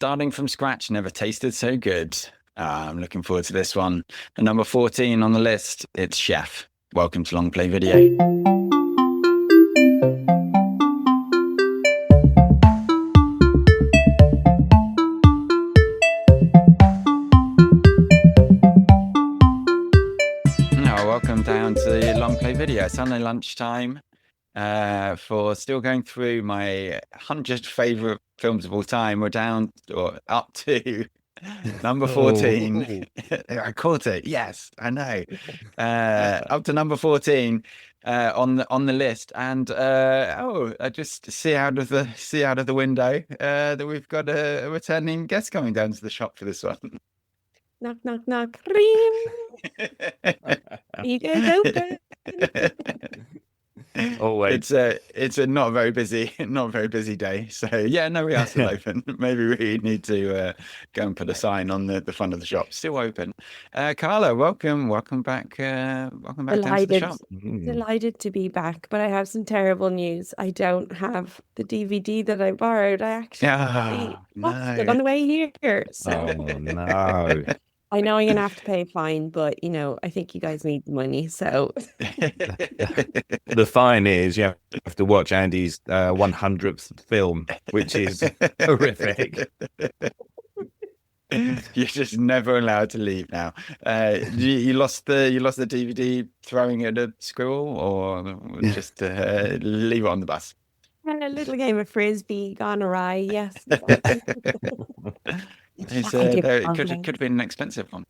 Starting from scratch never tasted so good. I'm looking forward to this one. And number 14 on the list, it's Chef. Welcome to Long Play Video. Welcome down to Long Play Video. Sunday lunchtime for still going through my 100 favorite films of all time. We're down or up to number 14. I caught it. Yes, I know. Up to number 14 on the list, and I just see out of the window that we've got a returning guest coming down to the shop for this one. Knock, knock, knock. Ring. You guys open? Always. It's a not very busy day. So yeah, no, we are still open. Maybe we need to go and put a sign on the front of the shop. Still open. Carla, welcome back. Welcome back down to the shop. Delighted to be back, but I have some terrible news. I don't have the DVD that I borrowed. I actually lost it on the way here. So no. I know I'm gonna have to pay a fine, but I think you guys need the money. So the fine is you have to watch Andy's 100th film, which is horrific. You're just never allowed to leave now. You lost the DVD throwing it at a squirrel, or just leave it on the bus? And a little game of frisbee gone awry. Yes. It could have been an expensive one.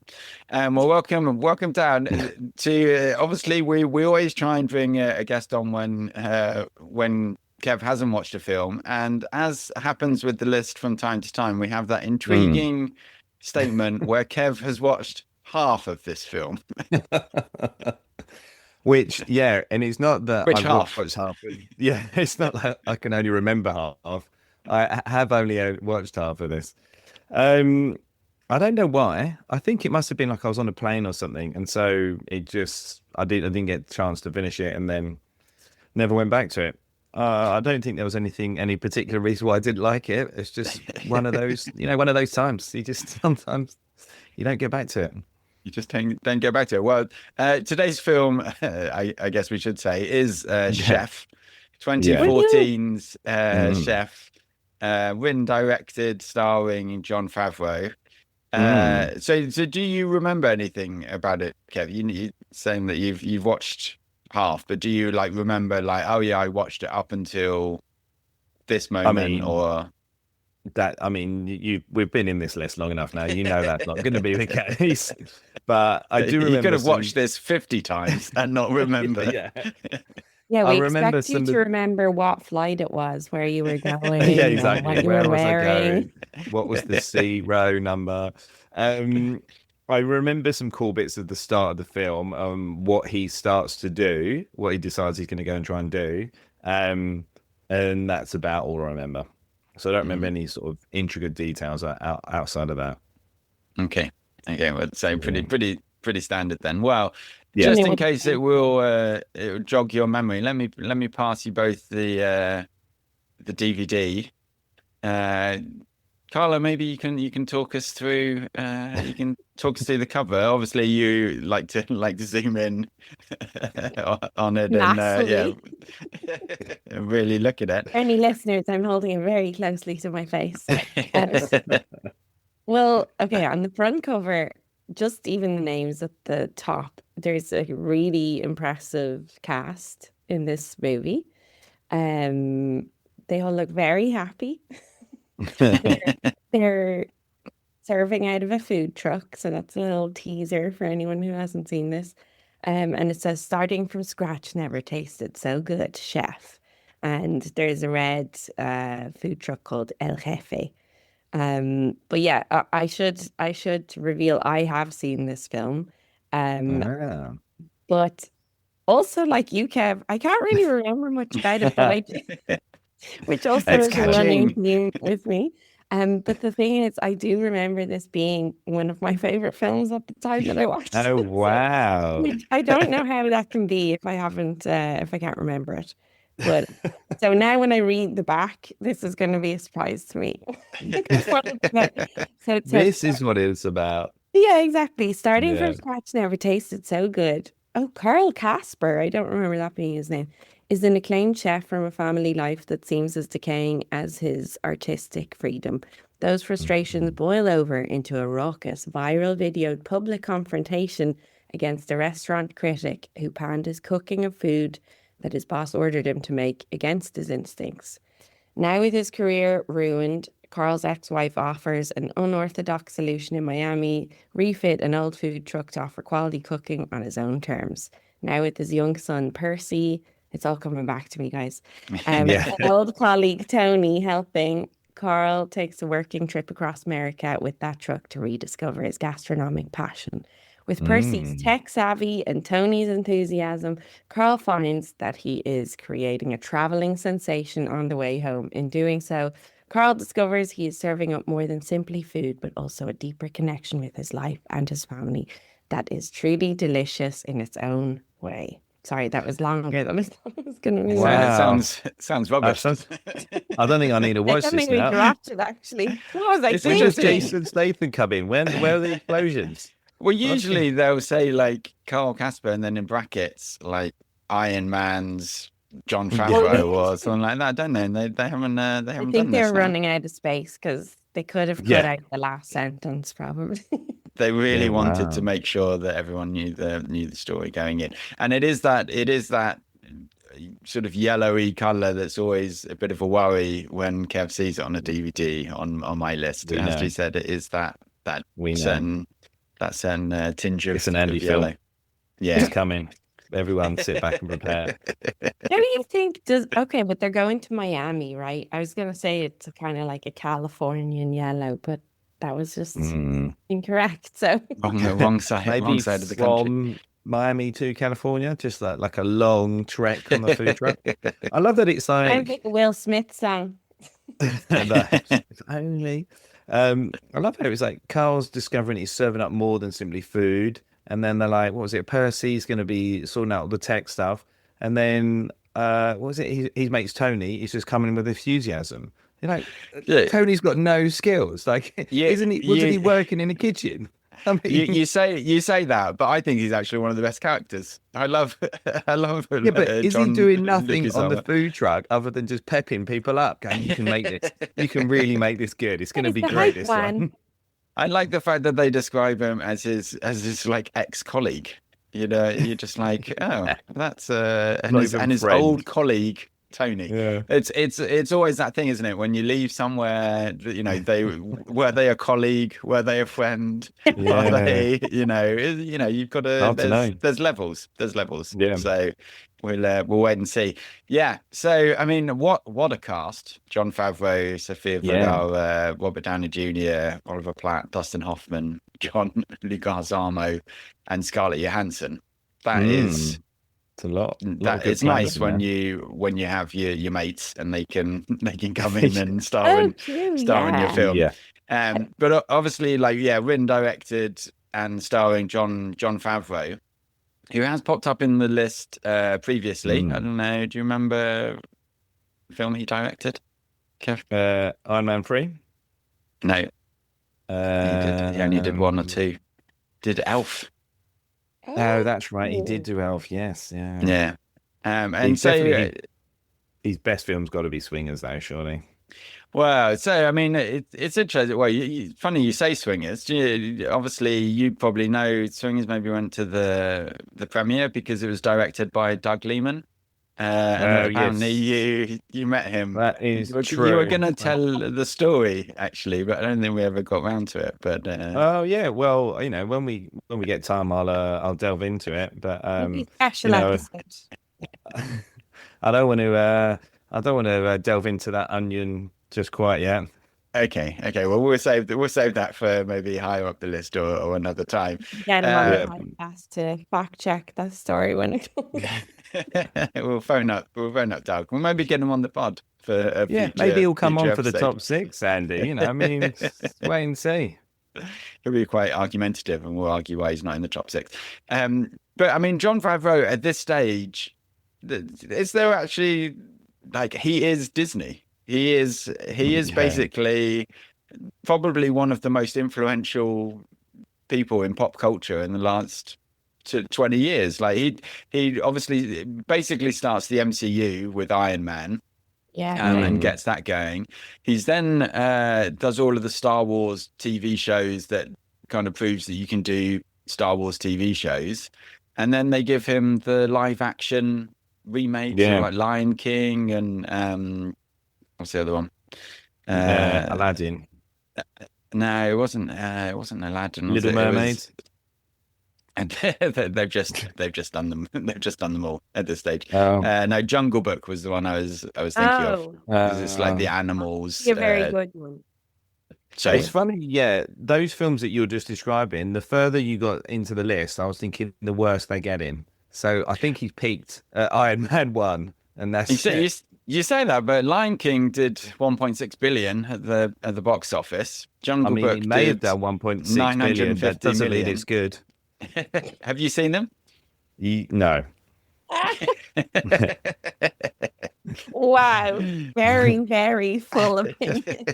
Well, welcome down to. Obviously, we always try and bring a guest on when Kev hasn't watched a film, and as happens with the list from time to time, we have that intriguing statement where Kev has watched half of this film. Which, yeah, and it's not that I've watched half. Yeah, it's not that I can only remember half. I have only watched half of this. I don't know why. I think it must have been like I was on a plane or something, and so I didn't get the chance to finish it, and then never went back to it. I don't think there was any particular reason why I didn't like it. It's just one of those, one of those times. You just sometimes you don't get back to it. You just don't get back to it. Well, today's film, I guess we should say, is Chef, 2014's Chef, written, directed, starring Jon Favreau. So do you remember anything about it, Kev? You saying that you've watched half, but do you remember oh yeah, I watched it up until this moment, or? We've been in this list long enough now. You know that's not going to be the case. But I do remember. You could have watched this 50 times and not remember. Yeah, we expect you to remember what flight it was, where you were going. Yeah, exactly. What you were wearing. What was the C row number? I remember some cool bits at the start of the film. What he starts to do, what he decides he's going to go and try and do, and that's about all I remember. So I don't remember any sort of intricate details outside of that. Okay. Well, so pretty standard then. Well, just in case it will jog your memory, let me pass you both the DVD. Carla, maybe you can talk us through. You can talk us through the cover. Obviously, you like to zoom in on it and really look at it. For any listeners, I'm holding it very closely to my face. Well, okay, on the front cover, just even the names at the top, there's a really impressive cast in this movie. They all look very happy. They're serving out of a food truck, so that's a little teaser for anyone who hasn't seen this. And it says, starting from scratch never tasted so good, Chef. And there's a red food truck called El Jefe. But yeah, I should reveal I have seen this film. But also, like you, Kev, I can't really remember much about it, but I do, which also is a running theme with me. But the thing is, I do remember this being one of my favorite films at the time that I watched. Oh, wow. I don't know how that can be if I can't remember it. But so now when I read the back, this is going to be a surprise to me. It's what it's about. So it says, This is what it's about. yeah, exactly. Starting Yeah. from scratch never tasted so good. Oh, Carl Casper, I don't remember that being his name, is an acclaimed chef from a family life that seems as decaying as his artistic freedom. Those frustrations boil over into a raucous, viral videoed public confrontation against a restaurant critic who panned his cooking of food that his boss ordered him to make against his instincts. Now, with his career ruined, Carl's ex-wife offers an unorthodox solution in Miami, refit an old food truck to offer quality cooking on his own terms. Now, with his young son, Percy, it's all coming back to me, guys. Yeah. An old colleague, Tony, helping, Carl takes a working trip across America with that truck to rediscover his gastronomic passion. With Percy's tech savvy and Tony's enthusiasm, Carl finds that he is creating a traveling sensation on the way home. In doing so, Carl discovers he is serving up more than simply food, but also a deeper connection with his life and his family that is truly delicious in its own way. Sorry, that was longer than I thought it was going to be. Wow. Sounds rubbish. I don't think I need to I watch don't this think we now. dropped it, actually. What was I It's When thinking? does interesting. Jason Statham come in? Where are the explosions? Well, usually they'll say like Carl Casper and then in brackets like Iron Man's John Favreau or something like that, don't they? And they haven't I done think this they're now. running out of space because they could have cut Yeah. out the last sentence, probably. They really Yeah, wanted to wow. make sure that everyone knew the story going in, and it is that sort of yellowy color that's always a bit of a worry when Kev sees it on a DVD on my list. We As know. he said, it is that We know. certain tinge of, It's an Andy of yellow. film. Yeah. It's coming. Everyone sit back and prepare. Don't you think okay, but they're going to Miami, right? I was gonna say it's kind of like a Californian yellow, but that was just incorrect. So wrong side Maybe of the country. from Miami to California, just like a long trek on the food truck. I love that it's I like think Will Smith song. it's only. I love how it's like Carl's discovering he's serving up more than simply food, and then they're like, "What was it? Percy's going to be sorting out all the tech stuff," and then what was it? He makes Tony. He's just coming with enthusiasm. You're like, Yeah. Tony's got no skills. Like, Yeah, isn't he? Wasn't he working in the kitchen? I mean, you say that, but I think he's actually one of the best characters. I love. yeah, but is he John doing nothing Lucas on the Armour. food truck other than just pepping people up? Going, you can make this. You can really make this good. It's going to He's be the great. hype This one. one. I like the fact that they describe him as his like ex-colleague. You know, you're just like, oh, that's and Not his even old friend. colleague Tony. Yeah. It's always that thing, isn't it? When you leave somewhere, you know, were they a colleague? Were they a friend? Are Yeah. they, you've got Hard to know. there's levels. Yeah. So we'll wait and see. Yeah. So I mean, what a cast! John Favreau, Sofia Vergara, Robert Downey Jr., Oliver Platt, Dustin Hoffman, John Leguizamo, and Scarlett Johansson. That is. It's a lot. That it's nice when you have your mates and they can come in and star in your film. Yeah. But obviously, written, directed, and starring John Favreau, who has popped up in the list previously. I don't know. Do you remember the film he directed? Kev? Iron Man 3. No, he only did one or two. Did Elf? Oh, that's right. He did do Elf. Yes. Yeah. Yeah. And He's so definitely- his best film's got to be Swingers, though, surely. well, so I mean, it's interesting. Well, funny you say Swingers. Obviously, you probably know Swingers. Maybe went to the premiere because it was directed by Doug Liman. And apparently you met him. That is You were going to tell the story actually, but I don't think we ever got round to it. But Oh yeah, well, when we get time, I'll delve into it. But Special episode. I don't want to delve into that onion just quite yet. okay. Well, we'll save that for maybe higher up the list or another time. Get him on the podcast to fact check that story when it comes. We'll phone up Doug. We'll maybe get him on the pod for a future, maybe he'll come on future for the episode. top 6, Andy. I mean, just wait and see. He'll be quite argumentative, and we'll argue why he's not in the top 6. But I mean, John Favreau at this stage, is there actually like he is Disney? He is Yeah. basically probably one of the most influential people in pop culture in the last 20 years. Like he obviously basically starts the MCU with Iron Man, Yeah. and gets that going. He's then does all of the Star Wars TV shows that kind of proves that you can do Star Wars TV shows. And then they give him the live action remakes of Yeah. like Lion King and what's the other one? Uh, Aladdin, no, it wasn't Aladdin, was Little it? It Mermaid. was, and they've just done them. They've just done them all at this stage. Oh, No, Jungle Book was the one I was thinking of, Oh, because it's like the uh, animals. a very good one. Sorry. it's funny. Yeah, those films that you were just describing, the further you got into the list, I was thinking the worse they get in. So I think he's peaked at Iron Man 1, and You that's say, it. you say that, but Lion King did 1.6 billion at the box office. I Jungle mean, it Book may have did done 1.6 billion. 950 That doesn't mean million. it's good. Have you seen them? No. Wow. Very, very full opinion.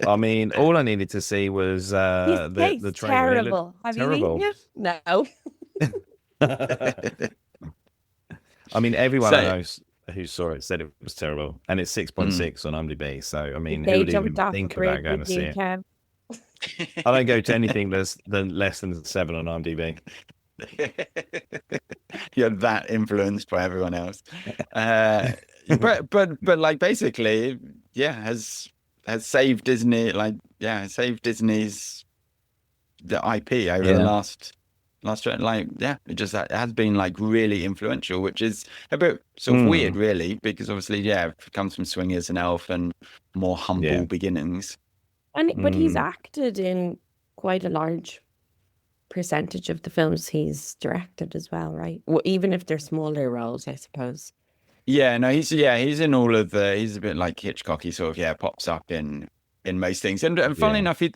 I mean, all I needed to see was His the tastes trailer. It looked terrible. Have you terrible. eaten it? No. I mean, everyone I So- know who saw it said it was terrible, and it's 6.6 on IMDb. So I mean, who They would even jumped off a think bridge about going to with see you, it? Kev. I don't go to anything less than 7 on IMDb. You're that influenced by everyone else. But like basically, yeah, has saved Disney, like saved Disney's the IP over the Yeah. last like it has been like really influential, which is a bit sort of weird, really, because obviously it comes from Swingers and Elf and more humble Yeah. beginnings. But he's acted in quite a large percentage of the films he's directed as well, right? Well, even if they're smaller roles, I suppose. Yeah, no, he's in all of he's a bit like Hitchcock. He sort of pops up in most things, and funnily Yeah. enough, he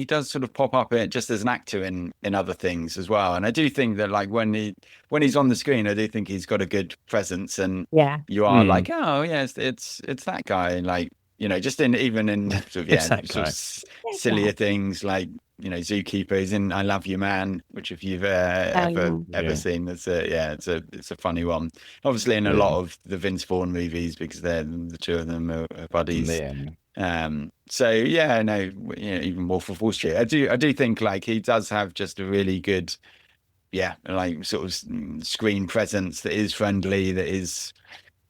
does sort of pop up just as an actor in other things as well. And I do think that like when he's on the screen, I do think he's got a good presence, and Yeah. you are like, oh yes, it's that guy, like, you know, just even in sort of It's that sort guy. of sillier things like, you know, Zookeeper is in I Love You Man, which if you've ever Yeah. seen, it's a funny one. Obviously in a lot of the Vince Vaughn movies, because they're the two of them are buddies. Yeah. So yeah, no, you know, even Wolf of Wall Street. I do think like he does have just a really good, like sort of screen presence that is friendly, that is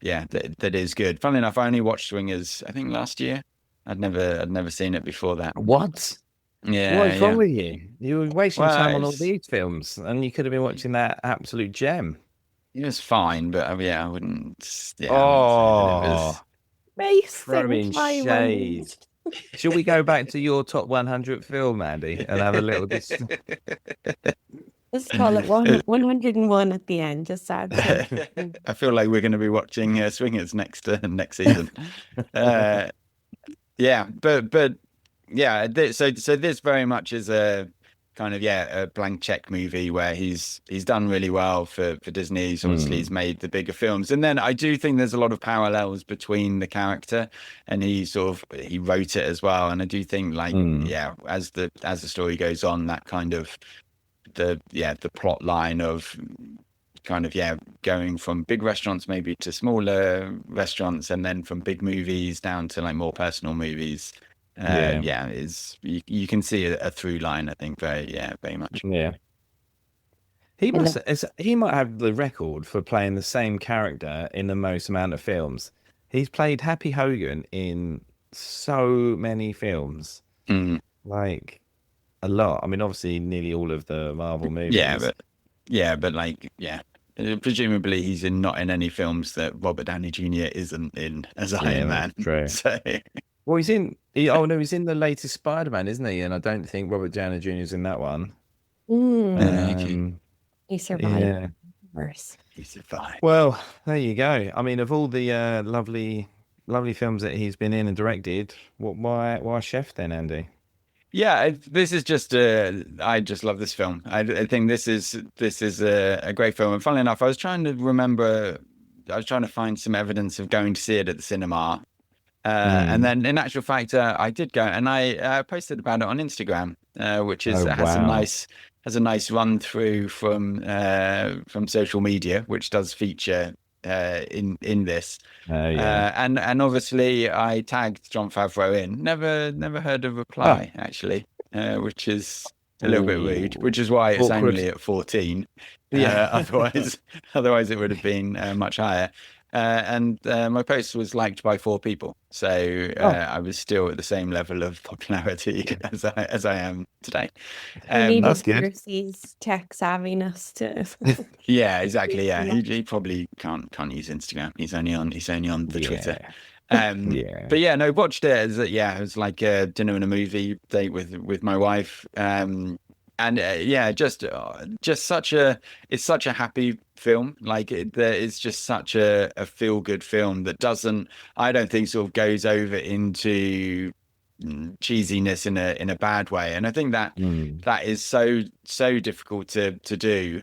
that is good. Funnily enough, I only watched Swingers, I think, last year. I'd never seen it before that. What? Yeah, What's wrong with you? You were wasting Well, time on all it's- these films, and you could have been watching that absolute gem. It was fine, but I wouldn't. Yeah, Oh, it was. throwing shade. Should we go back to your top 100 film, Andy, and have a little? Let's call it 101 at the end. Just sad. I feel like we're going to be watching Swingers next season. Yeah, but yeah, so this very much is a kind of a blank check movie where he's done really well for Disney. He's obviously he's made the bigger films, and then I do think there's a lot of parallels between the character, and he wrote it as well. And I do think like as the story goes on, that kind of the plot line of kind of going from big restaurants maybe to smaller restaurants, and then from big movies down to like more personal movies. Is you can see a through line, I think, very much. Yeah. He might have the record for playing the same character in the most amount of films. He's played Happy Hogan in so many films, like a lot. I mean, obviously, nearly all of the Marvel movies. But like presumably he's not in any films that Robert Downey Jr. isn't in as Iron Man. True. So. Well, he's in the latest Spider-Man, isn't he? And I don't think Robert Downey Jr. is in that one. He survived. Yeah. Worse. He survived. Well, there you go. I mean, of all the lovely films that he's been in and directed, why Chef then, Andy? Yeah, this is just I just love this film. I think this is a great film. And funnily enough, I was trying to remember, I was trying to find some evidence of going to see it at the cinema. And Mm. then in actual fact, I did go and I posted about it on Instagram, which is Oh, wow. has a nice run through from social media, which does feature in this. Oh, yeah. And obviously I tagged John Favreau in. Never heard a Oh, reply actually, which is a little bit rude. ooh. Which is why it's Awkward. only at 14. Yeah. Otherwise, otherwise it would have been much higher. And my post was liked by 4 people, so Oh, I was still at the same level of popularity as I am today. You Um, needed that's good. Piercy's tech savviness to. yeah, exactly. Yeah, Yeah. he probably can't use Instagram. He's only on the Twitter. Yeah. Um, Yeah. but yeah, no, watched it as it was like a dinner and a movie date with my wife. And yeah, just such a it's such a happy film. Like it's just such a feel good film that doesn't I don't think sort of goes over into cheesiness in a bad way. And I think that Mm. that is so difficult to do.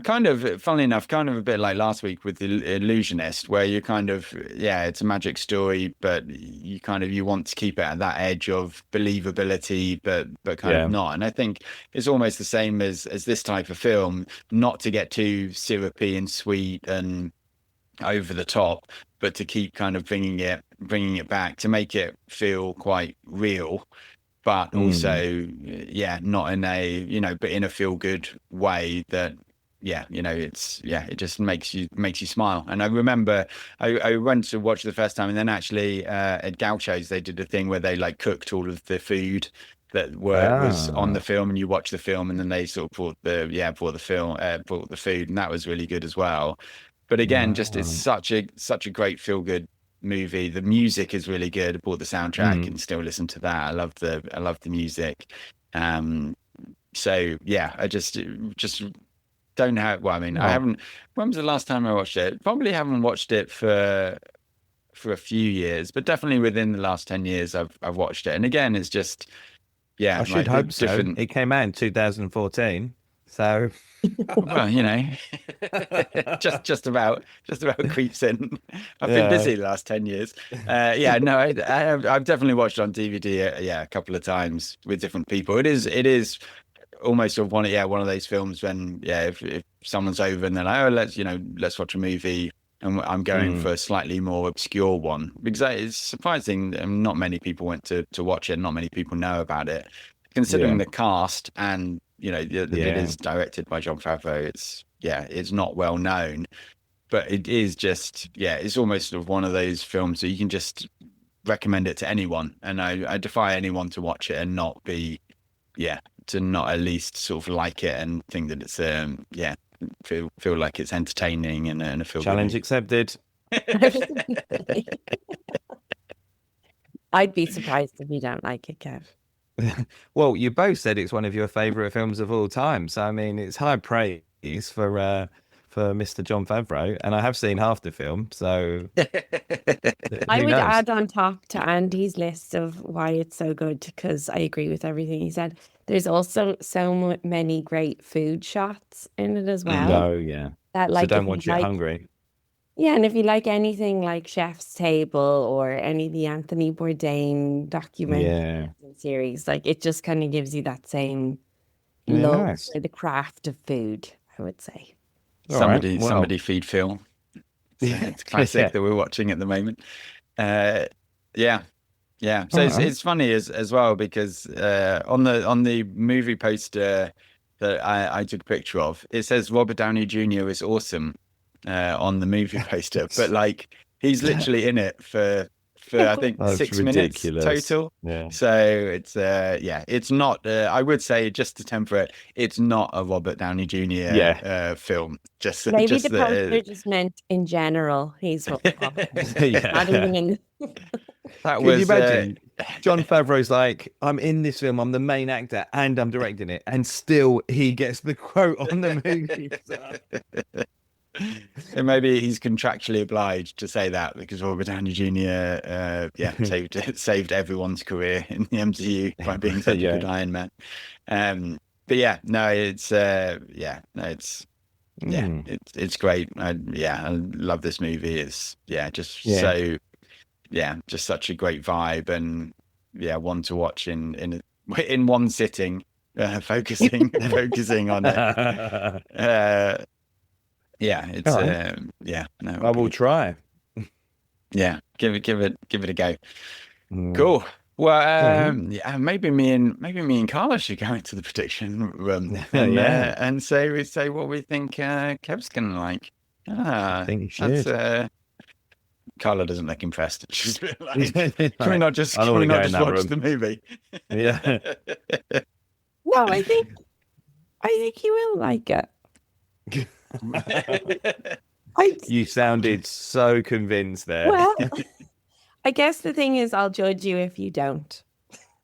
Kind of, funnily enough, kind of a bit like last week with the Illusionist, where you kind of, yeah, it's a magic story, but you want to keep it at that edge of believability, but kind of Yeah. not. And I think it's almost the same as this type of film, not to get too syrupy and sweet and over the top, but to keep kind of bringing it back to make it feel quite real, but Mm. also, yeah, not in a, but in a feel good way that, yeah, it just makes you smile. And I remember I went to watch the first time, and then actually at Gaucho's they did a thing where they like cooked all of the food that was on the Ah. film, and you watch the film, and then they sort of brought the food, and that was really good as well. But again, just it's Wow. such a great feel good movie. The music is really good. I bought the soundtrack Mm. and still listen to that. I love the music. Um, so yeah, I just don't have. Well, I mean, I Oh, haven't. When was the last time I watched it? Probably haven't watched it for a few years, but definitely within the last 10 years, I've watched it. And again, it's just I yeah, should like the hope so. different. It came out in 2014. So, Well, just about creeps in. I've been yeah. busy the last 10 years. Yeah, no, I've definitely watched it on DVD. Yeah, a couple of times with different people. It is almost sort of one of those films when if someone's over and they're like, oh, let's watch a movie, and I'm going Mm. for a slightly more obscure one because it's surprising. Not many people went to watch it. Not many people know about it, considering Yeah. the cast and it Yeah. is directed by John Favreau. It's not well known, but it is just it's almost sort of one of those films that you can just recommend it to anyone, and I defy anyone to watch it and not be yeah to not at least sort of like it and think that it's feel like it's entertaining and a feel good Challenge movie. accepted. I'd be surprised if you don't like it, Kev. Well, you both said it's one of your favorite films of all time. So, I mean, it's high praise for Mr. John Favreau. And I have seen half the film. So, I who would knows? add on top to Andy's list of why it's so good because I agree with everything he said. There's also many great food shots in it as well. No, yeah. That So like if don't you watch it like, hungry. yeah, and if you like anything like Chef's Table or any of the Anthony Bourdain documentary Yeah. series, like it just kind of gives you that same Yeah, love nice. for the craft of food, I would say. All right. Well, Somebody feed Phil. yeah. It's a classic Yeah. that we're watching at the moment. Uh, yeah, yeah. So All it's right. it's funny as well because on the movie poster that I took a picture of, it says Robert Downey Jr. is awesome on the movie poster, but like he's literally in it for I think That's 6 minutes ridiculous. total. Yeah. So it's not. I would say just to temper it, it's not a Robert Downey Jr. Yeah. Film. Just Maybe just the poster the just meant in general. He's not Yeah. even in. that Can you was imagine? John Favreau's like, I'm in this film, I'm the main actor, and I'm directing it, and still he gets the quote on the movie. And maybe he's contractually obliged to say that because Robert Downey Jr. Saved everyone's career in the MCU by being such a good Iron Man. But yeah, no, it's it's great. I love this movie. It's just such a great vibe, and one to watch in one sitting, focusing on it. It's no, I will try. Yeah, give it a go. Cool. Well, maybe me and Carla should go into the prediction room and say what we think Kev's gonna like. I think you should. Carla doesn't look impressed. She's like, can we not just watch the movie? Yeah. No, I think you will like it. You sounded so convinced there. Well, I guess the thing is, I'll judge you if you don't.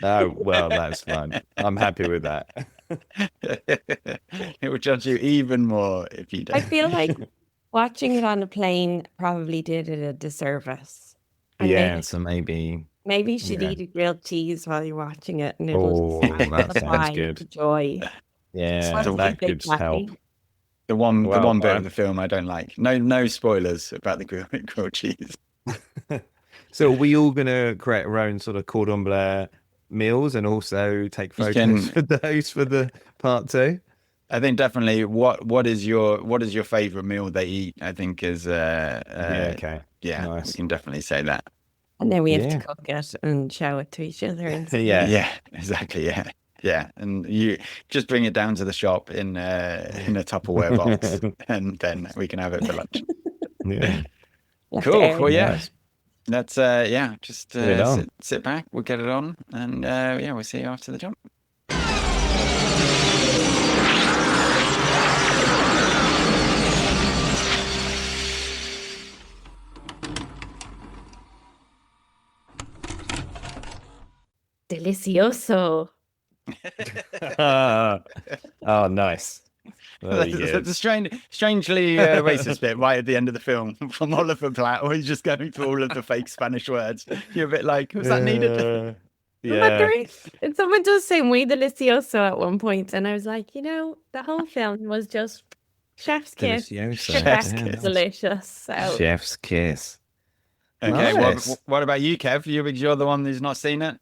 Oh, well, that's fine. I'm happy with that. It would judge you even more if you don't. I feel like watching it on a plane probably did it a disservice. And so maybe you should eat a grilled cheese while you're watching it, and Oh, it'll that sounds good. Joy. Yeah, that could help. The one bit of the film I don't like. No spoilers about the grilled cheese. So are we all going to create our own sort of cordon bleu meals and also take photos for those for the part 2? I think definitely what is your favorite meal they eat, I think is okay. Yeah, nice. We can definitely say that. And then we have to cook it and show it to each other. And yeah, exactly. Yeah, and you just bring it down to the shop in a Tupperware box, and then we can have it for lunch. Yeah. Cool. Well, yeah. Nice. Let's just sit back. We'll get it on, and we'll see you after the jump. Delicioso. Oh, nice. That's a strangely racist bit right at the end of the film from Oliver Platt, where he's just going through all of the fake Spanish words. You're a bit like, was that needed? Yeah. And someone does say muy delicioso at one point, and I was like, the whole film was just chef's kiss. Delicious. So. Chef's kiss. Okay, nice. what about you, Kev? You're the one who's not seen it?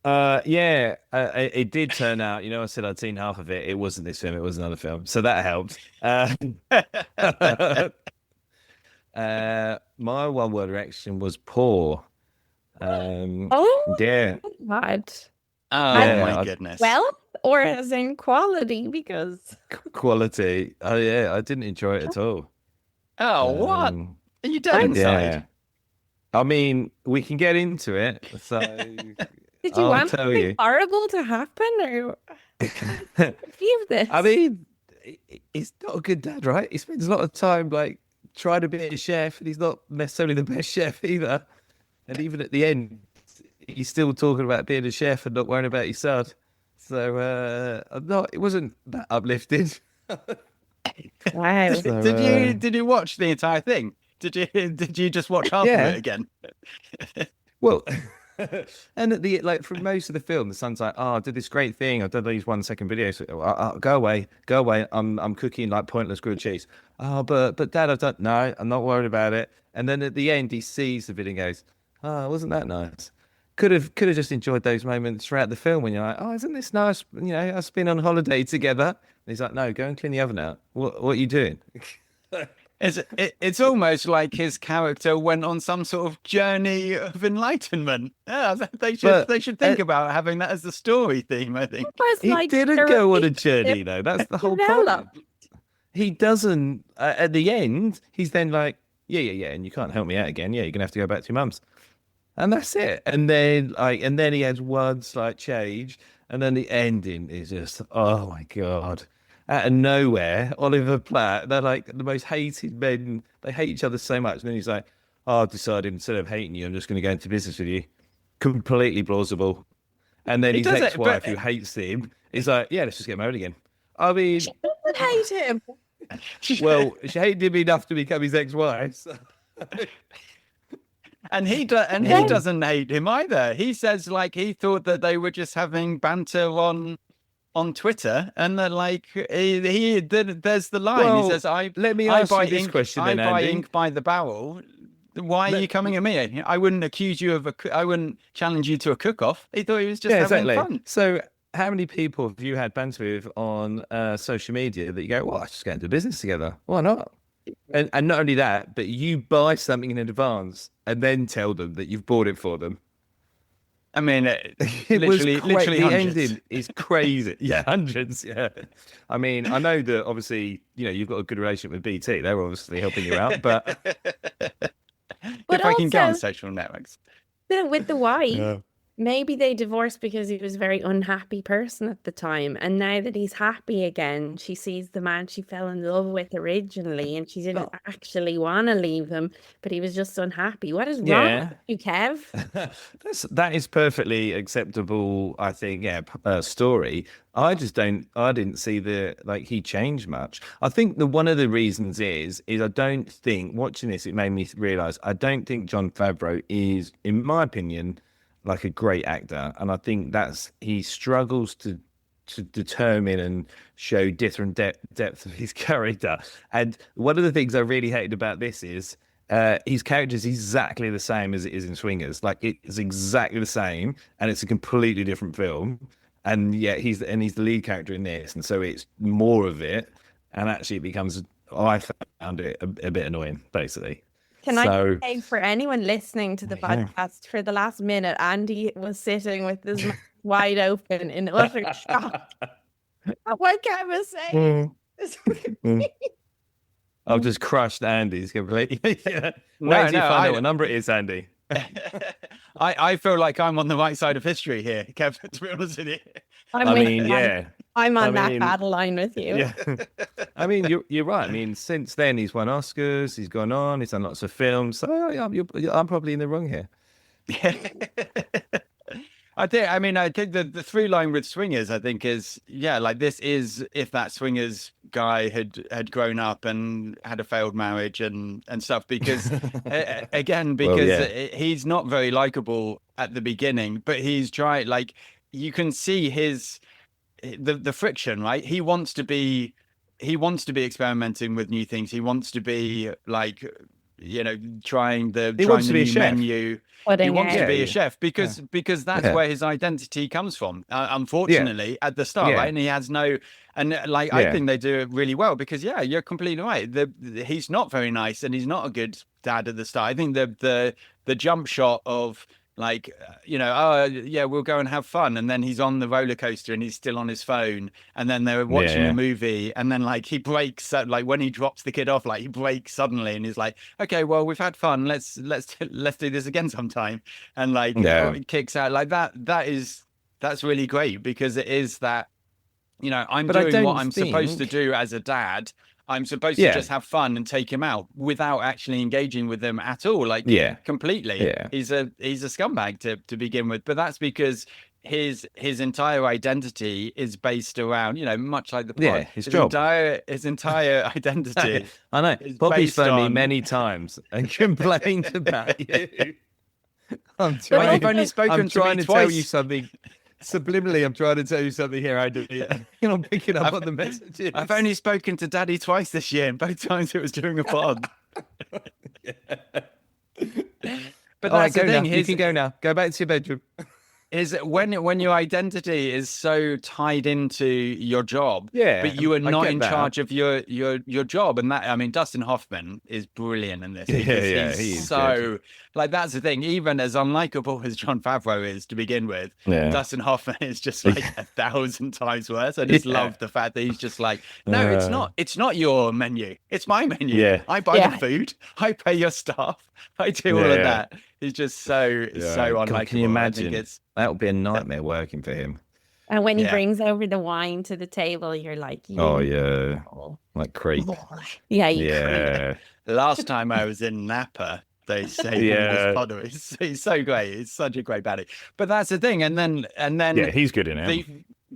It did turn out, I said I'd seen half of it. It wasn't this film, it was another film. So that helped. My one word reaction was poor. God. My goodness. Well, or as in quality, because quality. Oh yeah, I didn't enjoy it at all. Oh, what? Are you dead inside? Yeah. I mean, we can get into it. So did you want something horrible to happen, or review this? I mean, he's not a good dad, right? He spends a lot of time trying to be a chef, and he's not necessarily the best chef either. And even at the end, he's still talking about being a chef and not worrying about his son. So it wasn't that uplifting. Wow. So, did you watch the entire thing? Did you just watch half of it again? Well, and at the for most of the film, the son's like, "Oh, I did this great thing. I've done these 1-second videos. Go away. I'm cooking pointless grilled cheese. Oh, but Dad, I've done. No, I'm not worried about it. And then at the end, he sees the video and goes, "Oh, wasn't that nice?" Could have just enjoyed those moments throughout the film when you're like, "Oh, isn't this nice? Us been on holiday together." And he's like, "No, go and clean the oven out. What are you doing?" It's almost like his character went on some sort of journey of enlightenment. Yeah, they should think about having that as the story theme, I think. He didn't go on a journey though. That's the whole point. He doesn't. At the end, he's then like, yeah, and you can't help me out again. Yeah, you're gonna have to go back to your mum's, and that's it. And then he has one slight change, and then the ending is just, oh my God. Out of nowhere, Oliver Platt, they're like the most hated men. They hate each other so much. And then he's like, "Oh, I've decided instead of hating you, I'm just going to go into business with you." Completely plausible. And then his ex-wife, who hates him, is like, "Yeah, let's just get married again." I mean, she doesn't hate him. Well, she hated him enough to become his ex-wife. So. And he doesn't hate him either. He says like he thought that they were just having banter on Twitter, and that like there's the line. Well, he says, let me I ask buy you this ink, question I then, buy Andy. ink by the barrel. Why are you coming at me? I wouldn't accuse you of I wouldn't challenge you to a cook-off. He thought he was just having fun. So how many people have you had banter with on social media that you go, well, let's just get into business together? Why not? And not only that, but you buy something in advance and then tell them that you've bought it for them. I mean, It literally the hundreds. ending is crazy. Yeah, hundreds. Yeah. I mean, I know that obviously, you've got a good relationship with BT. They're obviously helping you out, but But if I can get on also, social networks. with the wife, Yeah. maybe they divorced because he was a very unhappy person at the time. And now that he's happy again, she sees the man she fell in love with originally, and she didn't actually want to leave him, but he was just unhappy. What is wrong Yeah. with you, Kev? that is perfectly acceptable, I think. Yeah, story. I didn't see he changed much. I think one of the reasons is I don't think, watching this, it made me realize I don't think Jon Favreau is, in my opinion, like a great actor, and I think he struggles to determine and show different depth of his character. And one of the things I really hated about this is his character is exactly the same as it is in Swingers. Like, it's exactly the same, and it's a completely different film. And yet he's the lead character in this, and so it's more of it. And actually, it becomes, I found it a bit annoying, basically. Can I say, for anyone listening to the podcast, for the last minute, Andy was sitting with his mouth wide open in utter shock at what Kev was saying. I've just crushed Andy's completely. Wait till you find out what number it is, Andy. I feel like I'm on the right side of history here, Kev, to be honest with you. I'm on that battle line with you. Yeah. I mean, you're right. I mean, since then he's won Oscars, he's gone on, he's done lots of films. So I'm probably in the wrong here. I think the through line with Swingers, I think, is like this is if that Swingers guy had grown up and had a failed marriage and stuff, because he's not very likable at the beginning, but he's trying, like, you can see the friction, right? He wants to be experimenting with new things. He wants to be like, trying the new menu. He wants to be a chef because that's where his identity comes from. Unfortunately, at the start, right? And he has no, I think they do it really well, because you're completely right. He's not very nice, and he's not a good dad at the start. I think the jump shot of, like, we'll go and have fun, and then he's on the roller coaster and he's still on his phone, and then they're watching a movie, and then like he breaks, like when he drops the kid off, like he breaks suddenly, and he's like, okay, well, we've had fun, let's do this again sometime, and like it kicks out like that. That's really great, because it is that, I'm doing what I'm supposed to do as a dad. I'm supposed to just have fun and take him out without actually engaging with him at all, like completely. Yeah. He's a scumbag to begin with, but that's because his entire identity is based around, much like the plot. His job. His entire identity. I know. Bobby's phoned me many times and complained about you. I'm trying to tell you something. Subliminally, I'm trying to tell you something here. I'm picking up on the messages. I've only spoken to Daddy twice this year, and both times it was during a pod. But that's the thing. You can go now. Go back to your bedroom. Is when your identity is so tied into your job, but you are not in charge of your job, and that, I mean, Dustin Hoffman is brilliant in this. He's so good. Like, that's the thing. Even as unlikable as Jon Favreau is to begin with, Dustin Hoffman is just like 1,000 times worse. I just love the fact that he's just like, no, it's not your menu, it's my menu. I buy the food, I pay your staff, I do all of that. He's just so unlikable. God, can you imagine? That would be a nightmare working for him. And when he brings over the wine to the table, you're like, like creep. Creep. Last time I was in Napa, they say he's so great. It's such a great baddie. But that's the thing. And then he's good in it.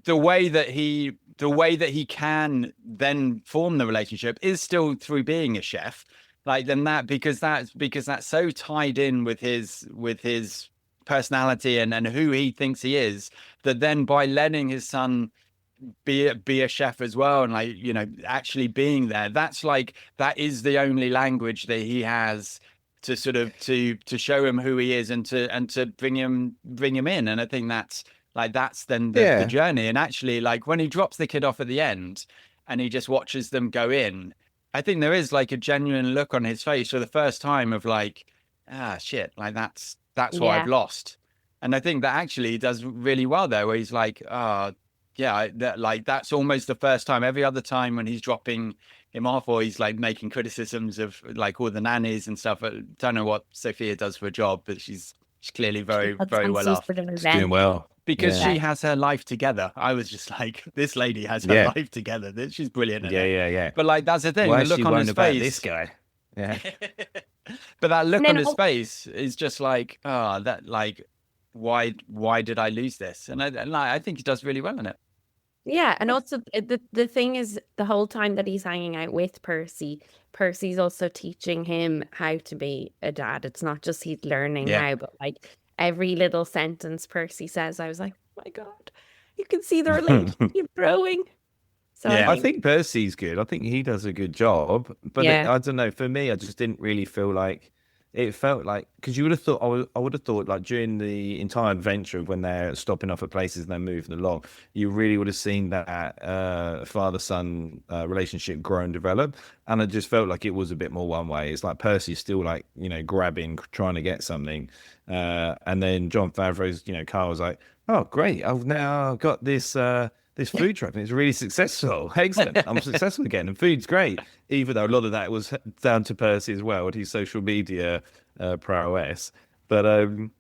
The way that he the way that he can then form the relationship is still through being a chef. Like then because that's so tied in with his personality and who he thinks he is, that then by letting his son be a chef as well, and like, you know, actually being there, that's like, that is the only language that he has to sort of to show him who he is, and to bring him in. And I think that's then the journey. And actually, like when he drops the kid off at the end and he just watches them go in, I think there is like a genuine look on his face for the first time of like, ah, shit, like that's what I've lost. And I think that actually he does really well there, where he's like, oh, yeah, that's almost the first time. Every other time when he's dropping him off, or he's like making criticisms of like all the nannies and stuff. I don't know what Sophia does for a job, but she's clearly very well off. She's doing well. Because she has her life together. I was just like, this lady has her life together. She's brilliant at it. Yeah. But like, that's the thing. Why The look on his about face. this guy? Yeah. But that look on his face is just like, oh, that like, why did I lose this? And I think he does really well in it. Yeah, and also the thing is, the whole time that he's hanging out with Percy's also teaching him how to be a dad. It's not just he's learning how, but like every little sentence Percy says, I was like, oh my God, you can see the relationship growing. So I think Percy's good. I think he does a good job. But I don't know. For me, I just didn't really feel like it felt like, because you would have thought, I would have thought like during the entire adventure of when they're stopping off at places and they're moving along, you really would have seen that father-son relationship grow and develop. And I just felt like it was a bit more one way. It's like Percy's still like, you know, grabbing, trying to get something. And then Jon Favreau's, you know, Carl was like, oh, great. I've now got this food truck and it's really successful. Excellent. I'm successful again and food's great. Even though a lot of that was down to Percy as well and his social media prowess. But I don't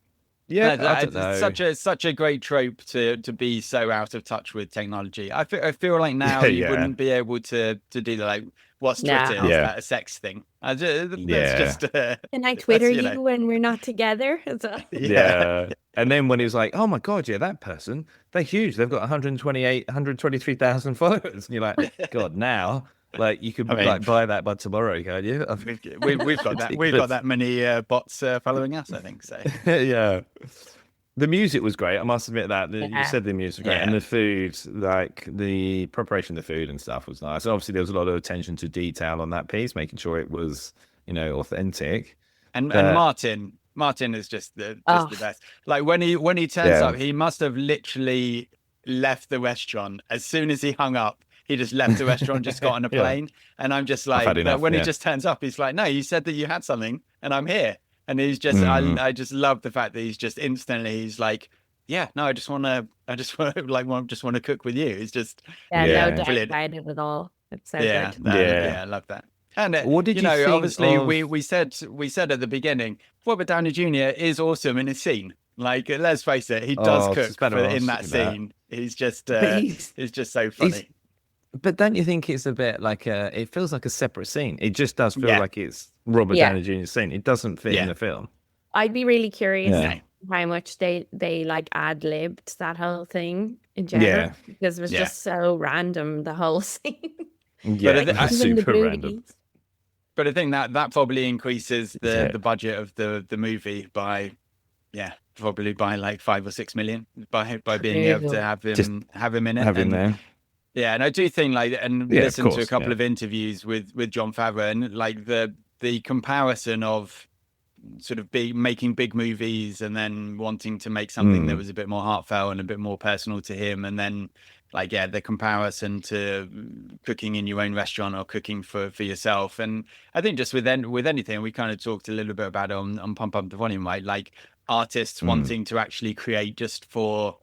know. Such a great trope to be so out of touch with technology. I feel like now you wouldn't be able to do the like, what's Twitter? Is that a sex thing? Can I Twitter you when we're not together? And then when he was like, oh my God, that person, they're huge. They've got 123,000 followers. And you're like, God, now, like you could buy that by tomorrow, can't you? We've got that. We've got that many bots following us, I think so. Yeah. The music was great. I must admit that. You said the music was great. And the food, like the preparation of the food and stuff was nice. Obviously, there was a lot of attention to detail on that piece, making sure it was, you know, authentic. And Martin is just the best. Like when he turns up, he must have literally left the restaurant as soon as he hung up. He just left the restaurant, just got on a plane. And I'm just like, when he just turns up, he's like, no, you said that you had something and I'm here. And he's just, I just love the fact that he's just instantly, he's like, yeah, no, I just want to cook with you. It's just, no doubt about it at all. It's so good. I love that. And what did you think obviously of... we said at the beginning, Robert Downey Jr. is awesome in his scene. Like, let's face it, he does cook in that scene. He's just, he's just so funny. But don't you think it's a bit like it feels like a separate scene? It just does feel like it's Robert Downey Jr.'s scene. It doesn't fit in the film. I'd be really curious how much they like ad-libbed that whole thing in general, because it was just so random, the whole scene. Super random. But I think that probably increases the budget of the movie by probably by like 5 or 6 million by being able to have him in it. Have him there. Yeah, and I do think listen to a couple of interviews with Jon Favreau, and like the comparison of sort of making big movies and then wanting to make something that was a bit more heartfelt and a bit more personal to him, and then the comparison to cooking in your own restaurant or cooking for yourself. And I think just with anything, we kind of talked a little bit about it on Pump Up the Volume, right? Like artists wanting to actually create just for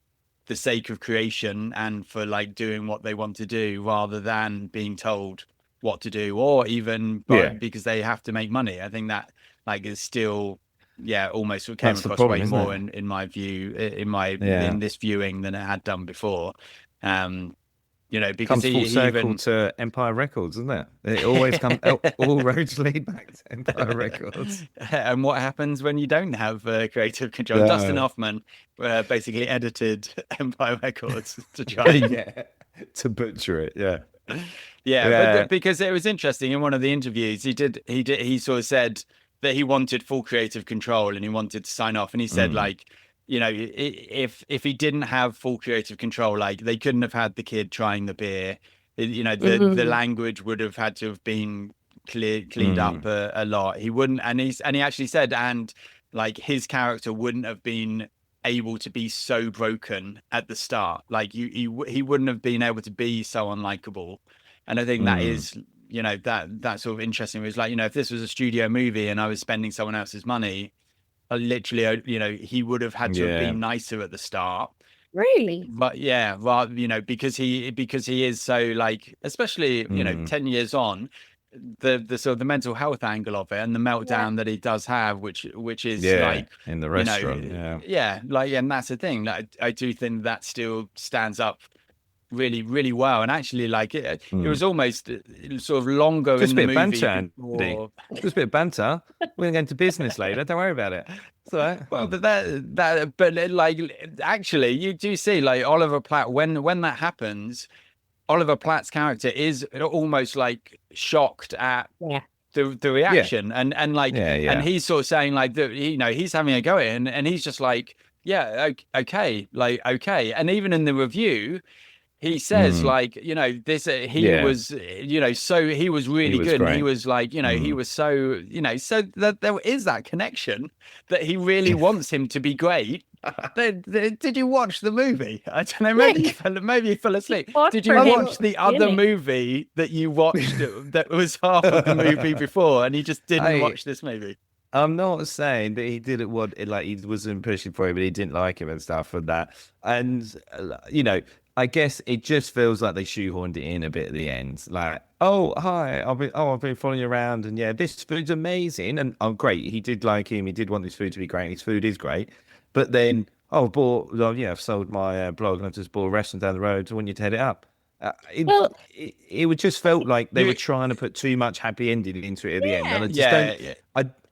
the sake of creation and for like doing what they want to do rather than being told what to do, or even because they have to make money. I think that is still almost what came across way more in my view, in this viewing than it had done before. Because comes full circle to Empire Records, isn't it? It always comes. All roads lead back to Empire Records. And what happens when you don't have creative control? Dustin Hoffman basically edited Empire Records to try. to butcher it. Yeah. Yeah, Yeah. but because it was interesting in one of the interviews, he sort of said that he wanted full creative control and he wanted to sign off. And he said, like, you know, if he didn't have full creative control, like they couldn't have had the kid trying the beer. You know, the language would have had to have been cleaned up a lot. He wouldn't, and he actually said, and like his character wouldn't have been able to be so broken at the start. Like he wouldn't have been able to be so unlikable. And I think that is, you know, that's sort of interesting. It was like, you know, if this was a studio movie and I was spending someone else's money, literally, you know, he would have had to have been nicer at the start. Really? But yeah, well, you know, because he is so like, especially, you know, 10 years on, the sort of the mental health angle of it and the meltdown that he does have, which is like in the restaurant, you know, like, and that's the thing. Like, I do think that still stands up really, really well. And actually, like it was almost sort of longer just in a bit the of movie. banter, just a bit of banter. We're gonna go into business later. Don't worry about it. It's all right. Well, but like actually, you do see like Oliver Platt when that happens. Oliver Platt's character is almost like shocked at the reaction, and like, and he's sort of saying like that, you know, he's having a go at it, and he's just like, yeah, okay, like, okay. And even in the review, he says like, you know, this he was, you know, so he was really good. And he was like, you know, he was so, you know, so that there is that connection that he really wants him to be great. Did you watch the movie? I don't know. Maybe you fell asleep. Did you watch the other movie that you watched that was half of the movie before, and you just didn't watch this movie? I'm not saying that he didn't want it, like he wasn't pushing for it, but he didn't like him and stuff and that. And you know, I guess it just feels like they shoehorned it in a bit at the end. Like, oh hi, I've been following you around, and yeah, this food's amazing, and oh great, he did like him, he did want this food to be great, and his food is great. But then, I've sold my blog and I've just bought a restaurant down the road. So I want you to head it up. It would just felt like they were trying to put too much happy ending into it at the end. And I just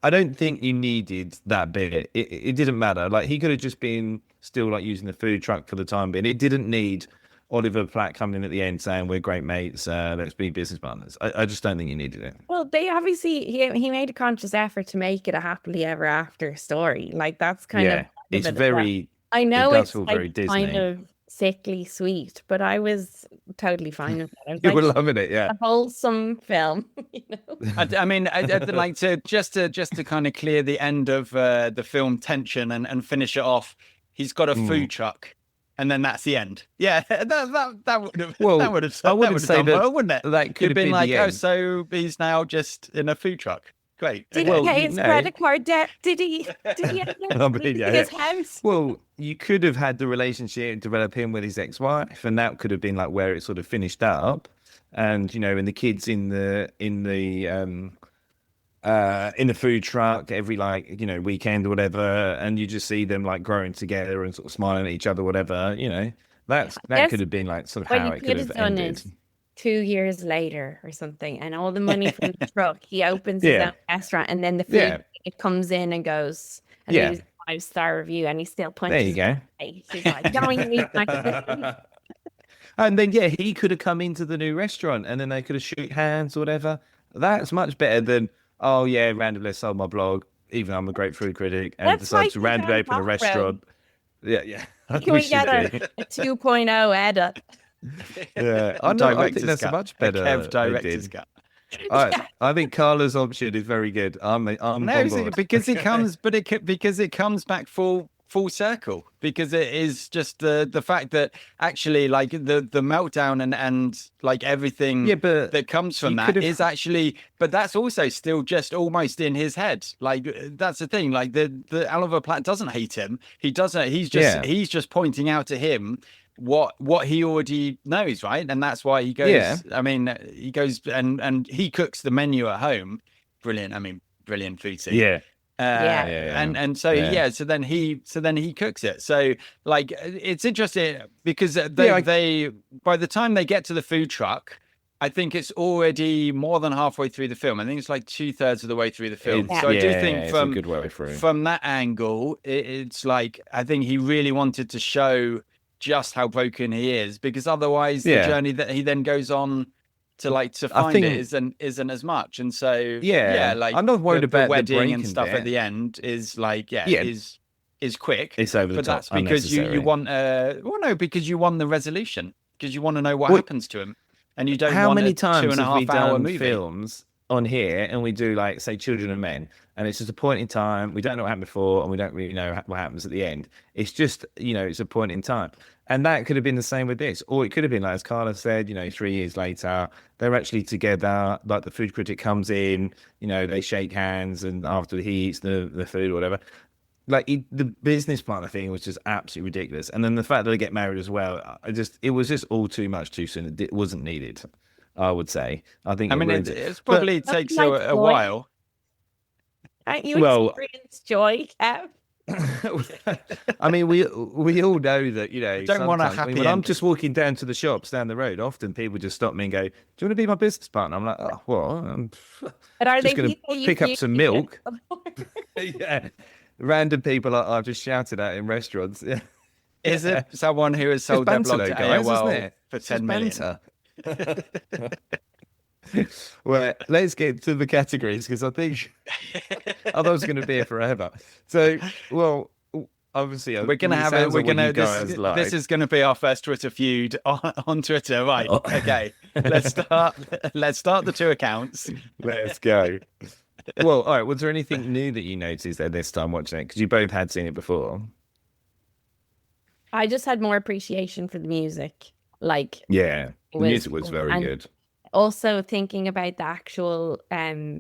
I don't think you needed that bit. It didn't matter. Like he could have just been still like using the food truck for the time being. It didn't need Oliver Platt coming in at the end saying we're great mates, let's be business partners. I just don't think you needed it. Well, they obviously he made a conscious effort to make it a happily ever after story. Like that's kind of it's very. I know it does it's feel like very Disney. kind of sickly sweet, but I was totally fine with that. You were loving it, yeah. A wholesome film, you know. I mean, I'd like to just to kind of clear the end of the film tension and finish it off. He's got a food truck, and then that's the end. Yeah, that would have. Well, that would have. I wouldn't say done that. Well, wouldn't it? That could have been like, the oh, end. so he's now just in a food truck. Great. Did he pay his credit card debt? Did he? His house? Well, you could have had the relationship develop him with his ex-wife, and that could have been like where it sort of finished up. And you know, and the kids in the food truck every like weekend or whatever, and you just see them like growing together and sort of smiling at each other, whatever. You know, that could have been like sort of how it could have ended. 2 years later or something, and all the money from the truck, he opens his own restaurant, and then the food it comes in and goes, and he was a 5-star review, and he still punches. There you go. He's like, don't eat my food. And then he could have come into the new restaurant, and then they could have shook hands or whatever. That's much better than randomly sold my blog, even though I'm a great food critic, and decided to randomly open a restaurant. Yeah. Can we get a 2.0 edit? Yeah, I think that's a much better. Kev director's cut. I think Carla's option is very good. I'm because it comes back full circle, because it is just the fact that actually like the meltdown and like everything that comes from that is actually, but that's also still just almost in his head. Like that's the thing. Like the Oliver Platt doesn't hate him. He doesn't. He's just pointing out to him what he already knows, right? And that's why he goes. I mean, he goes and he cooks the menu at home. Brilliant. I mean, brilliant food scene. And so so then he cooks it. So like it's interesting because they by the time they get to the food truck, I think it's already more than halfway through the film. I think it's like 2/3 of the way through the film. So I do think from a good way through. From that angle, it's like I think he really wanted to show just how broken he is, because otherwise Yeah. the journey that he then goes on to I find think- it isn't as much. And so Yeah, like I'm not worried the about the wedding and breaking stuff bit. at the end is like Yeah. is quick. It's over the But top, that's because you unnecessary. want because you want the resolution, because you want to know what Well, happens to him, and you don't How want many a times have we 2.5 hour done movie. films on here and we do like say Children of Men, and it's just a point in time, we don't know what happened before and we don't really know what happens at the end. It's just, it's a point in time, and that could have been the same with this, or it could have been like, as Carla said, 3 years later they're actually together, like the food critic comes in, they shake hands, and after he eats the food or whatever, like the business partner thing was just absolutely ridiculous. And then the fact that they get married as well, it was just all too much too soon. It wasn't needed, I would say. I think I mean, ruined it's probably But- takes That's a like while. Aren't you Well- experienced joy, Kev? I mean, we all know that, Don't want a sometimes, happy when I'm ending. just walking down to the shops down the road, often people just stop me and go, "Do you want to be my business partner?" I'm like, "Oh, what? I'm But are just they going to people you pick up usually some get milk." support? Yeah, random people I've just shouted at in restaurants. Yeah. Is it someone who has Just sold their banter blog though, to guys, isn't AOL it? for Just 10 million? banter. Well, let's get to the categories, because I think otherwise going to be here forever. So, well, obviously, We're gonna it have sounds we're like what gonna you guys like. this is gonna be our first Twitter feud on Twitter, right? Oh. Okay, let's start the two accounts. Let's go. Well, all right. Was there anything new that you noticed there this time watching it? Because you both had seen it before. I just had more appreciation for the music. Like, Yeah, the Was- music was very and- good. also thinking about the actual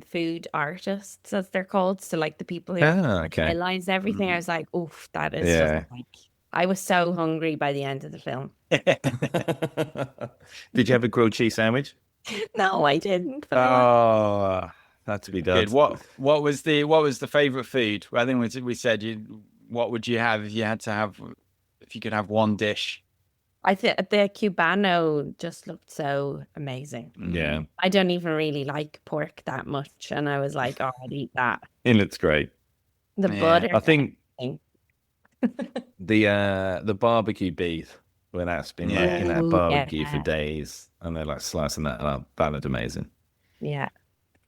food artists, as they're called. So, like, the people who Okay. realize everything. I was like, oof, that is Yeah. just like, I was so hungry by the end of the film. Did you have a grilled cheese sandwich? No, I didn't. But I want- Oh, had to be done. Good. What was the favorite food? Well, I think we said what would you have if you could have one dish? I think the Cubano just looked so amazing. Yeah, I don't even really like pork that much, and I was like, oh, I'd eat that. it looks great. The Yeah. butter. I think thing. the barbecue beef, when that's been like in that Ooh, barbecue for yeah. days, and they're like slicing that up, that looked amazing. Yeah.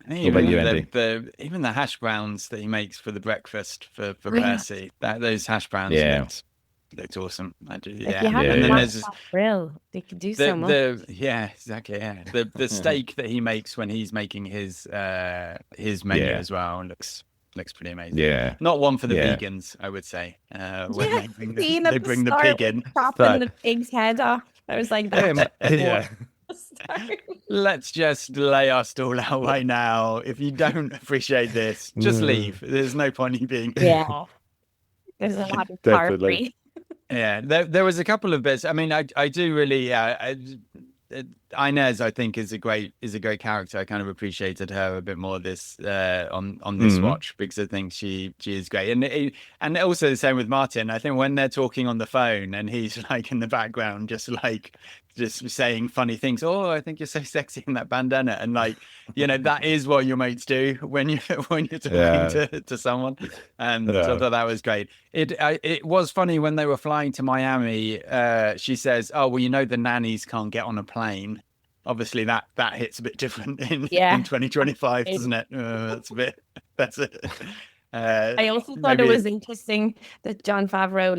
And What about even you, Andy? even the hash browns that he makes for the breakfast for Yeah. Percy, those hash browns Yeah. looked awesome. I do, If yeah. you had Yeah, a And then yeah. there's flat grill, they could do so much. yeah, exactly, yeah. The steak that he makes when he's making his menu Yeah. as well looks pretty amazing. Yeah, Not one for the Yeah. vegans, I would say. When Yeah, they bring scene the, at they the bring the start pig with in. chopping But- the pig's head off. I was like, that's yeah. the start. Let's just lay our stall out right now. If you don't appreciate this, just Mm. leave. There's no point in being. Yeah. There's a lot of Definitely. carvery. Yeah, there was a couple of bits. I mean, I do really. Inez, I think, is a great character. I kind of appreciated her a bit more this on this Mhm. watch, because I think she is great, and also the same with Martin. I think when they're talking on the phone and he's like in the background, just saying funny things. Oh, I think you're so sexy in that bandana, and like that is what your mates do when you're talking Yeah. to someone. And so Yeah. I thought that was great. It was funny when they were flying to Miami. She says, "Oh, well, the nannies can't get on a plane." Obviously, that hits a bit different in Yeah. 2025, doesn't it? That's it. I also thought it was interesting that John Favreau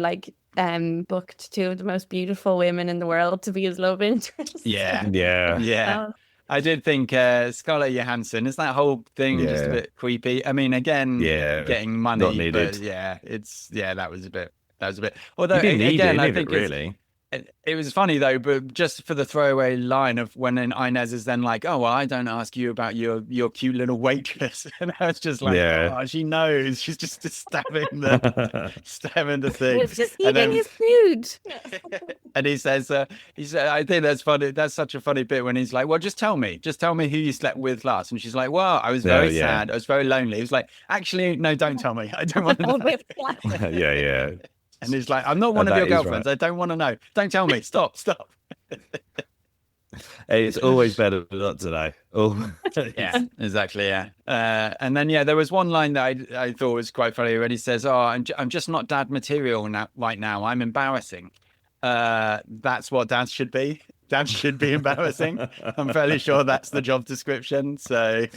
booked two of the most beautiful women in the world to be his love interest. Yeah, Yeah. yeah. I did think Scarlett Johansson, is that whole thing just a Yeah. bit creepy? I mean, again, Yeah, getting money, not needed. but yeah, that was a bit. Although You didn't need again, any I of think it, really. it was funny though, but just for the throwaway line of when Inez is then like, "Oh, well, I don't ask you about your cute little waitress," and I was just like, Yeah. "Oh, she knows. She's just stabbing the He thing." was just And eating then- his food. And he says, I think that's funny. That's such a funny bit when he's like, "Well, just tell me who you slept with last." And she's like, "Well, I was very yeah. sad. I was very lonely." He was like, "Actually, no, don't tell me. I don't want to Oh, know." with flat- yeah. And he's like, "I'm not one of that your is right. girlfriends. I don't want to know. Don't tell me. Stop." Hey, it's always better not to know. Oh, Yeah, exactly. Yeah. And then, there was one line that I thought was quite funny where he says, "Oh, I'm just not dad material right now. I'm embarrassing." that's what dads should be. Dads should be embarrassing. I'm fairly sure that's the job description. So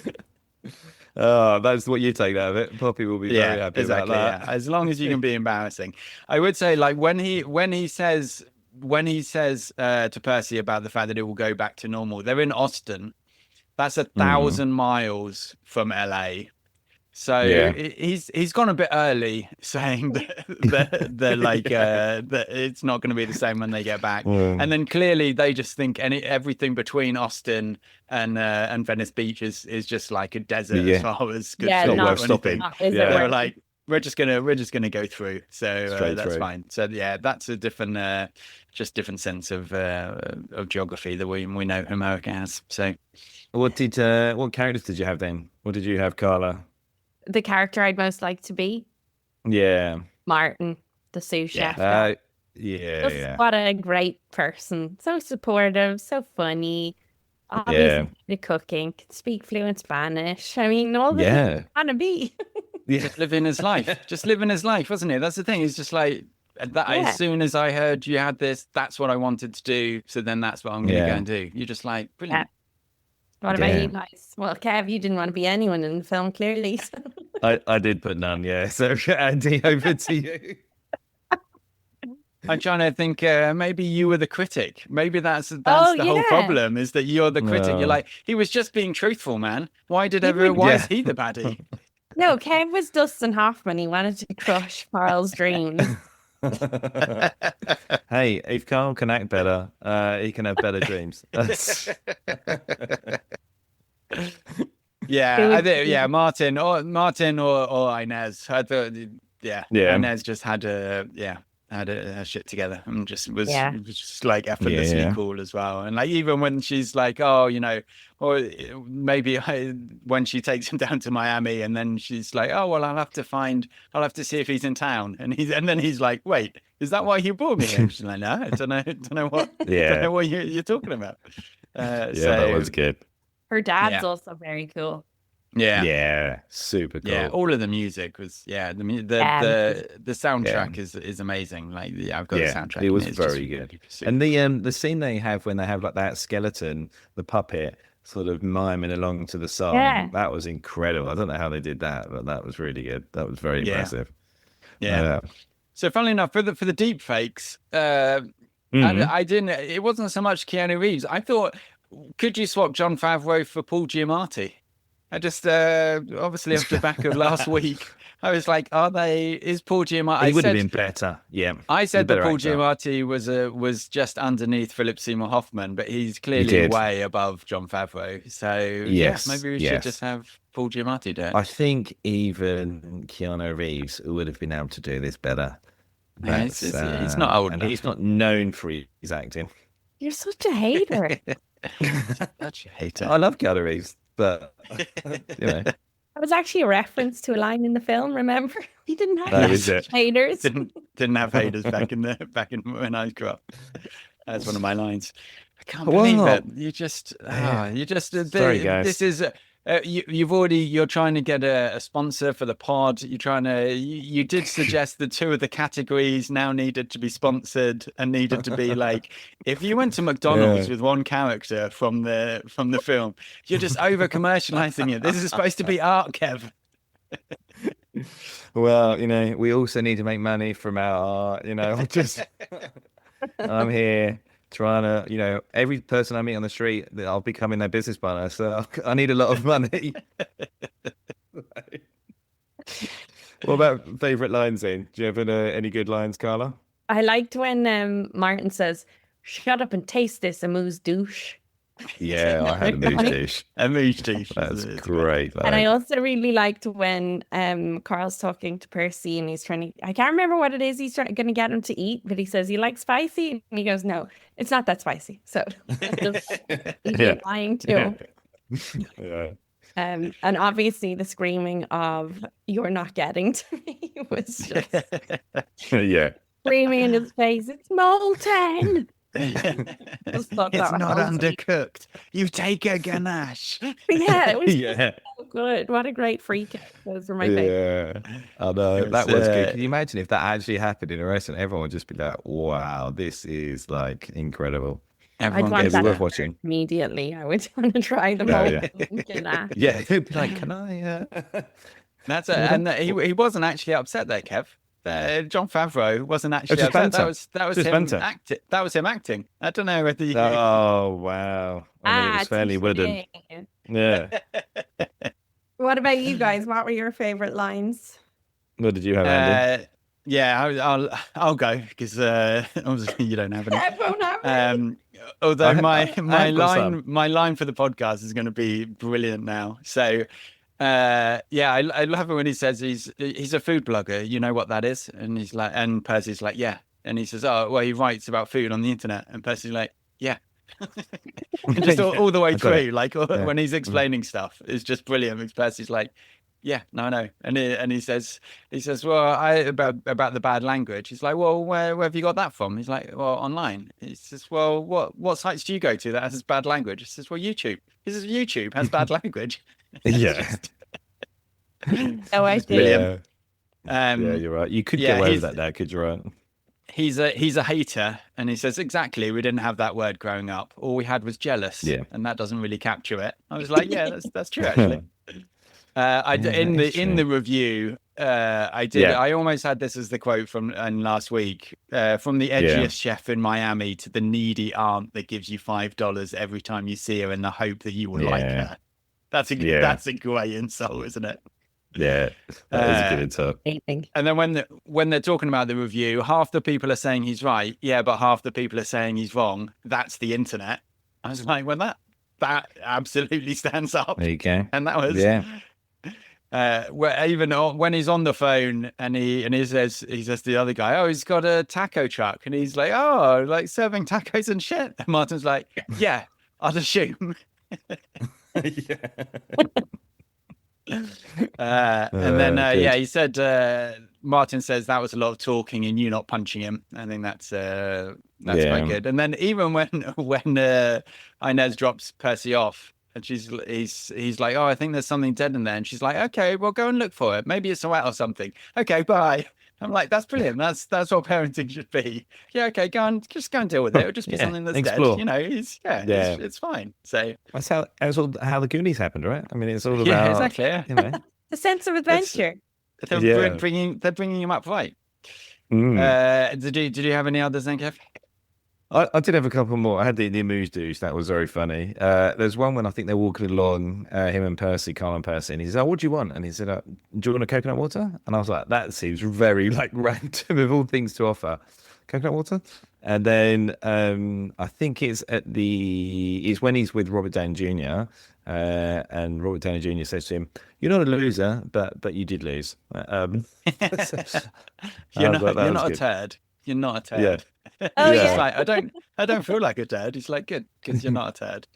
Oh, that's what you take out of it. Poppy will be very happy exactly. about that. Yeah, as long as you can be embarrassing. I would say, like, when he says to Percy about the fact that it will go back to normal, they're in Austin. That's 1,000 miles from LA. So Yeah. he's gone a bit early, saying that it's not going to be the same when they get back. And then clearly they just think everything between Austin and Venice Beach is just like a desert as far as good Yeah, food not or worth stopping. anything. Yeah. They were like, we're just gonna go through. So Straight that's through. fine. So yeah, that's a different different sense of geography that we know America has. So What characters did you have then? What did you have, Carla? The character I'd most like to be, Yeah. Martin, the sous chef. guy. Yeah. What a great person. So supportive, so funny. Obviously, the cooking, can speak fluent Spanish. I mean, all the things I want to be. just living his life. Just living his life, wasn't it? That's the thing. It's just like that. As soon as I heard you had this, that's what I wanted to do. So then that's what I'm going to go and do. You're just like, brilliant. What about you guys? Well, Kev, you didn't want to be anyone in the film, clearly. So. I did put none, yeah. So Andy, over to you. I'm trying to think, maybe you were the critic. Maybe that's the whole problem, is that you're the critic. You're like, he was just being truthful, man. Why is he the baddie? No, Kev was Dustin Hoffman. He wanted to crush Carl's dreams. Hey, if Carl can act better, he can have better dreams. Yeah, I think Martin or Inez. I thought, Inez just had her shit together and was just like effortlessly cool as well. And like, even when she's like, oh, you know, or maybe when she takes him down to Miami, and then she's like, oh, well, I'll have to see if he's in town. And then he's like, wait, is that why you brought me here? She's like, no, I don't know what you're talking about. So, that was good. Her dad's also very cool. Yeah, super cool. Yeah, all of the music was the soundtrack is amazing. Like, I've got the soundtrack. It was very good. And the scene they have when they have like that skeleton, the puppet, sort of miming along to the song, that was incredible. I don't know how they did that, but that was really good. That was very impressive. Yeah. So funnily enough, for the deep fakes, I didn't. It wasn't so much Keanu Reeves. I thought, could you swap Jon Favreau for Paul Giamatti? I just obviously off the back of last week, I was like, is Paul Giamatti? He would have been better. Yeah. I said that Paul Giamatti was just underneath Philip Seymour Hoffman, but he's clearly way above Jon Favreau. So maybe we should just have Paul Giamatti do it. I think even Keanu Reeves would have been able to do this better. He's not old enough. He's not known for his acting. You're such a hater. Such a hater. I love Keanu Reeves, but you know. That was actually a reference to a line in the film. Remember, he didn't have haters. Didn't have haters back in when I grew up. That's one of my lines. I can't believe it. Sorry, guys. This is. You're trying to get a sponsor for the pod. You did suggest that 2 of the categories now needed to be sponsored and needed to be like, if you went to McDonald's with one character from the film, you're just over commercializing it. This is supposed to be art, Kev. Well, you know, we also need to make money from our art. You know, I'm here trying to, you know, every person I meet on the street, I'll be becoming their business partner. So I need a lot of money. What about favourite lines then? Do you have any good lines, Carla? I liked when Martin says, "Shut up and taste this, amuse douche." Yeah, I had a moose dish. A moose dish. That's great. And I also really liked when Carl's talking to Percy and he's trying to, I can't remember what it is he's going to get him to eat, but he says, "You like spicy?" And he goes, "No, it's not that spicy." So he's lying to him. Yeah. And obviously the screaming of "You're not getting to me" was just screaming in his face. It's molten. It's not undercooked. You take a ganache. Yeah, it was yeah. so good. What a great freak out. Those were my favorite. Yeah, I know It that was, was good. Can you imagine if that actually happened in a restaurant? Everyone would just be like, "Wow, this is like incredible." I'd everyone want It'd gets be that worth that. watching. immediately. I would want to try them Yeah, all. yeah, Get that. yeah. It'd be like, "Can I?" That's it. Order? And he wasn't actually upset there, Kev. John Favreau wasn't It's actually just upset. banter. That was Just him banter. acting. That was him acting. I don't know whether you. Oh wow! I mean, it was fairly wooden. touche. Yeah. What about you guys? What were your favorite lines? What did you have, Andy? Yeah, I'll go because obviously you don't have any. I won't have any. Although my have got my line for the podcast is going to be brilliant now. So yeah, I love it when he says he's a food blogger. You know what that is? And he's like, and Percy's like, yeah. And he says, oh, well, he writes about food on the internet. And Percy's like, yeah. And just all the way I got it. through, like Yeah. when he's explaining stuff, it's just brilliant. Because Percy's like, yeah, no, I know. And he says, well, about the bad language. He's like, well, where have you got that from? He's like, well, online. He says, well, what sites do you go to that has bad language? He says, well, YouTube. He says, YouTube has bad language. Yeah. Oh, I see. Brilliant. Yeah, you're right. You could yeah, go over he's- that now, could you? Right? He's a hater, and he says exactly. We didn't have that word growing up. All we had was jealous, Yeah. and that doesn't really capture it. I was like, yeah, that's true actually. In the review, I did. Yeah. I almost had this as the quote from last week. From the edgiest chef in Miami to the needy aunt that gives you $5 every time you see her in the hope that you will like Yeah. her. That's a great insult, isn't it? Yeah, that is a good insult. Amazing. And then when they're talking about the review, half the people are saying he's right, yeah, but half the people are saying he's wrong. That's the internet. I was like, well, that absolutely stands up. There you go. And that was where even when he's on the phone and he says to the other guy, oh, he's got a taco truck, and he's like, oh, like serving tacos and shit. And Martin's like, yeah, I'd assume. Yeah. And then good. yeah, he said Martin says that was a lot of talking and you not punching him. I think that's quite good. And then even when Inez drops Percy off and he's like, oh, I think there's something dead in there, and she's like, okay, well, go and look for it, maybe it's a rat or something. Okay, bye. I'm like, that's brilliant. That's what parenting should be. Yeah, okay, go and deal with it. It'll just be something that's explore. dead. You know, it's fine. So That's how the Goonies happened, right? I mean, it's all about yeah, exactly. Yeah. You know. The sense of adventure. They're bringing him up right. Mm. Did you have any others then, Kev? I did have a couple more. I had the Amuse Douche. That was very funny. There's one when I think they're walking along, him and Percy, Carl and Percy, and he says, oh, what do you want? And he said, do you want a coconut water? And I was like, that seems very like random of all things to offer. Coconut water? And then I think it's when he's with Robert Downey Jr. And Robert Downey Jr. says to him, you're not a loser, but you did lose. You're not a turd. You're not a turd. Yeah. Oh, He's yeah. like, I don't feel like a turd. He's like, good, because you're not a turd.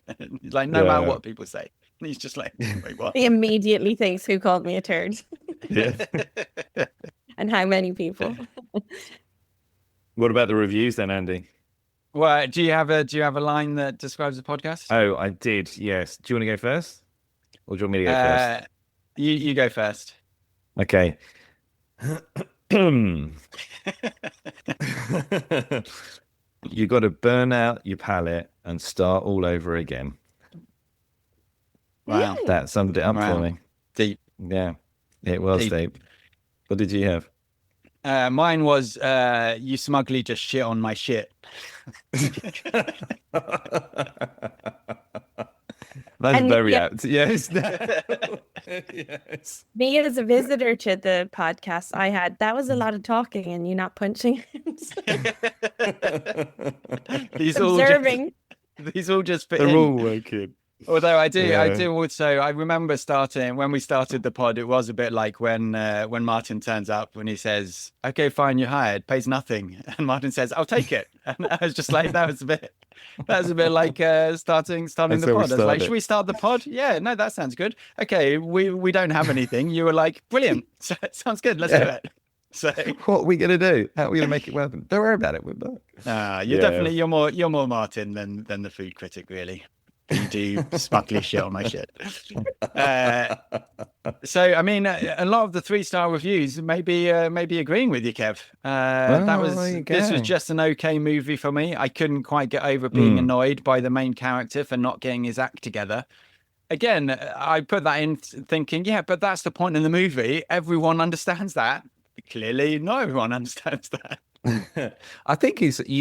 He's like, no matter what people say. And he's just like, wait, what? He immediately thinks, who called me a turd? Yeah. And how many people? What about the reviews then, Andy? Well, do you have a line that describes the podcast? Oh, I did. Yes. Do you want to go first, or do you want me to go first? You go first. Okay. You got to burn out your palate and start all over again. Wow, That summed it up Wow. for me. deep. Yeah, it was Deep. deep. What did you have? Mine was you smugly just shit on my shit. That's And very yeah. apt. Yes. Yes. Me as a visitor to the podcast, that was a lot of talking and you not punching. These Observing. all just fit They're in. all working. Although I do Yeah. also, I remember when we started the pod, it was a bit like when Martin turns up, when he says, okay, fine, you're hired, pays nothing. And Martin says, I'll take it. And I was just like, that was a bit like starting That's the how we pod. I was like, started. should we start the pod? Yeah, no, that sounds good. Okay, we don't have anything. You were like, brilliant. Sounds good. Let's do Yeah. it. So What are we gonna do? How are we gonna make it happen? Don't worry about it. We're back. you're Yeah. definitely you're more Martin than the food critic, really. You do smugly shit on my shit. So, I mean, a lot of the 3-star reviews maybe agreeing with you, Kev. This was just an okay movie for me. I couldn't quite get over being annoyed by the main character for not getting his act together. Again, I put that in thinking, yeah, but that's the point in the movie. Everyone understands that. Clearly, not everyone understands that. I think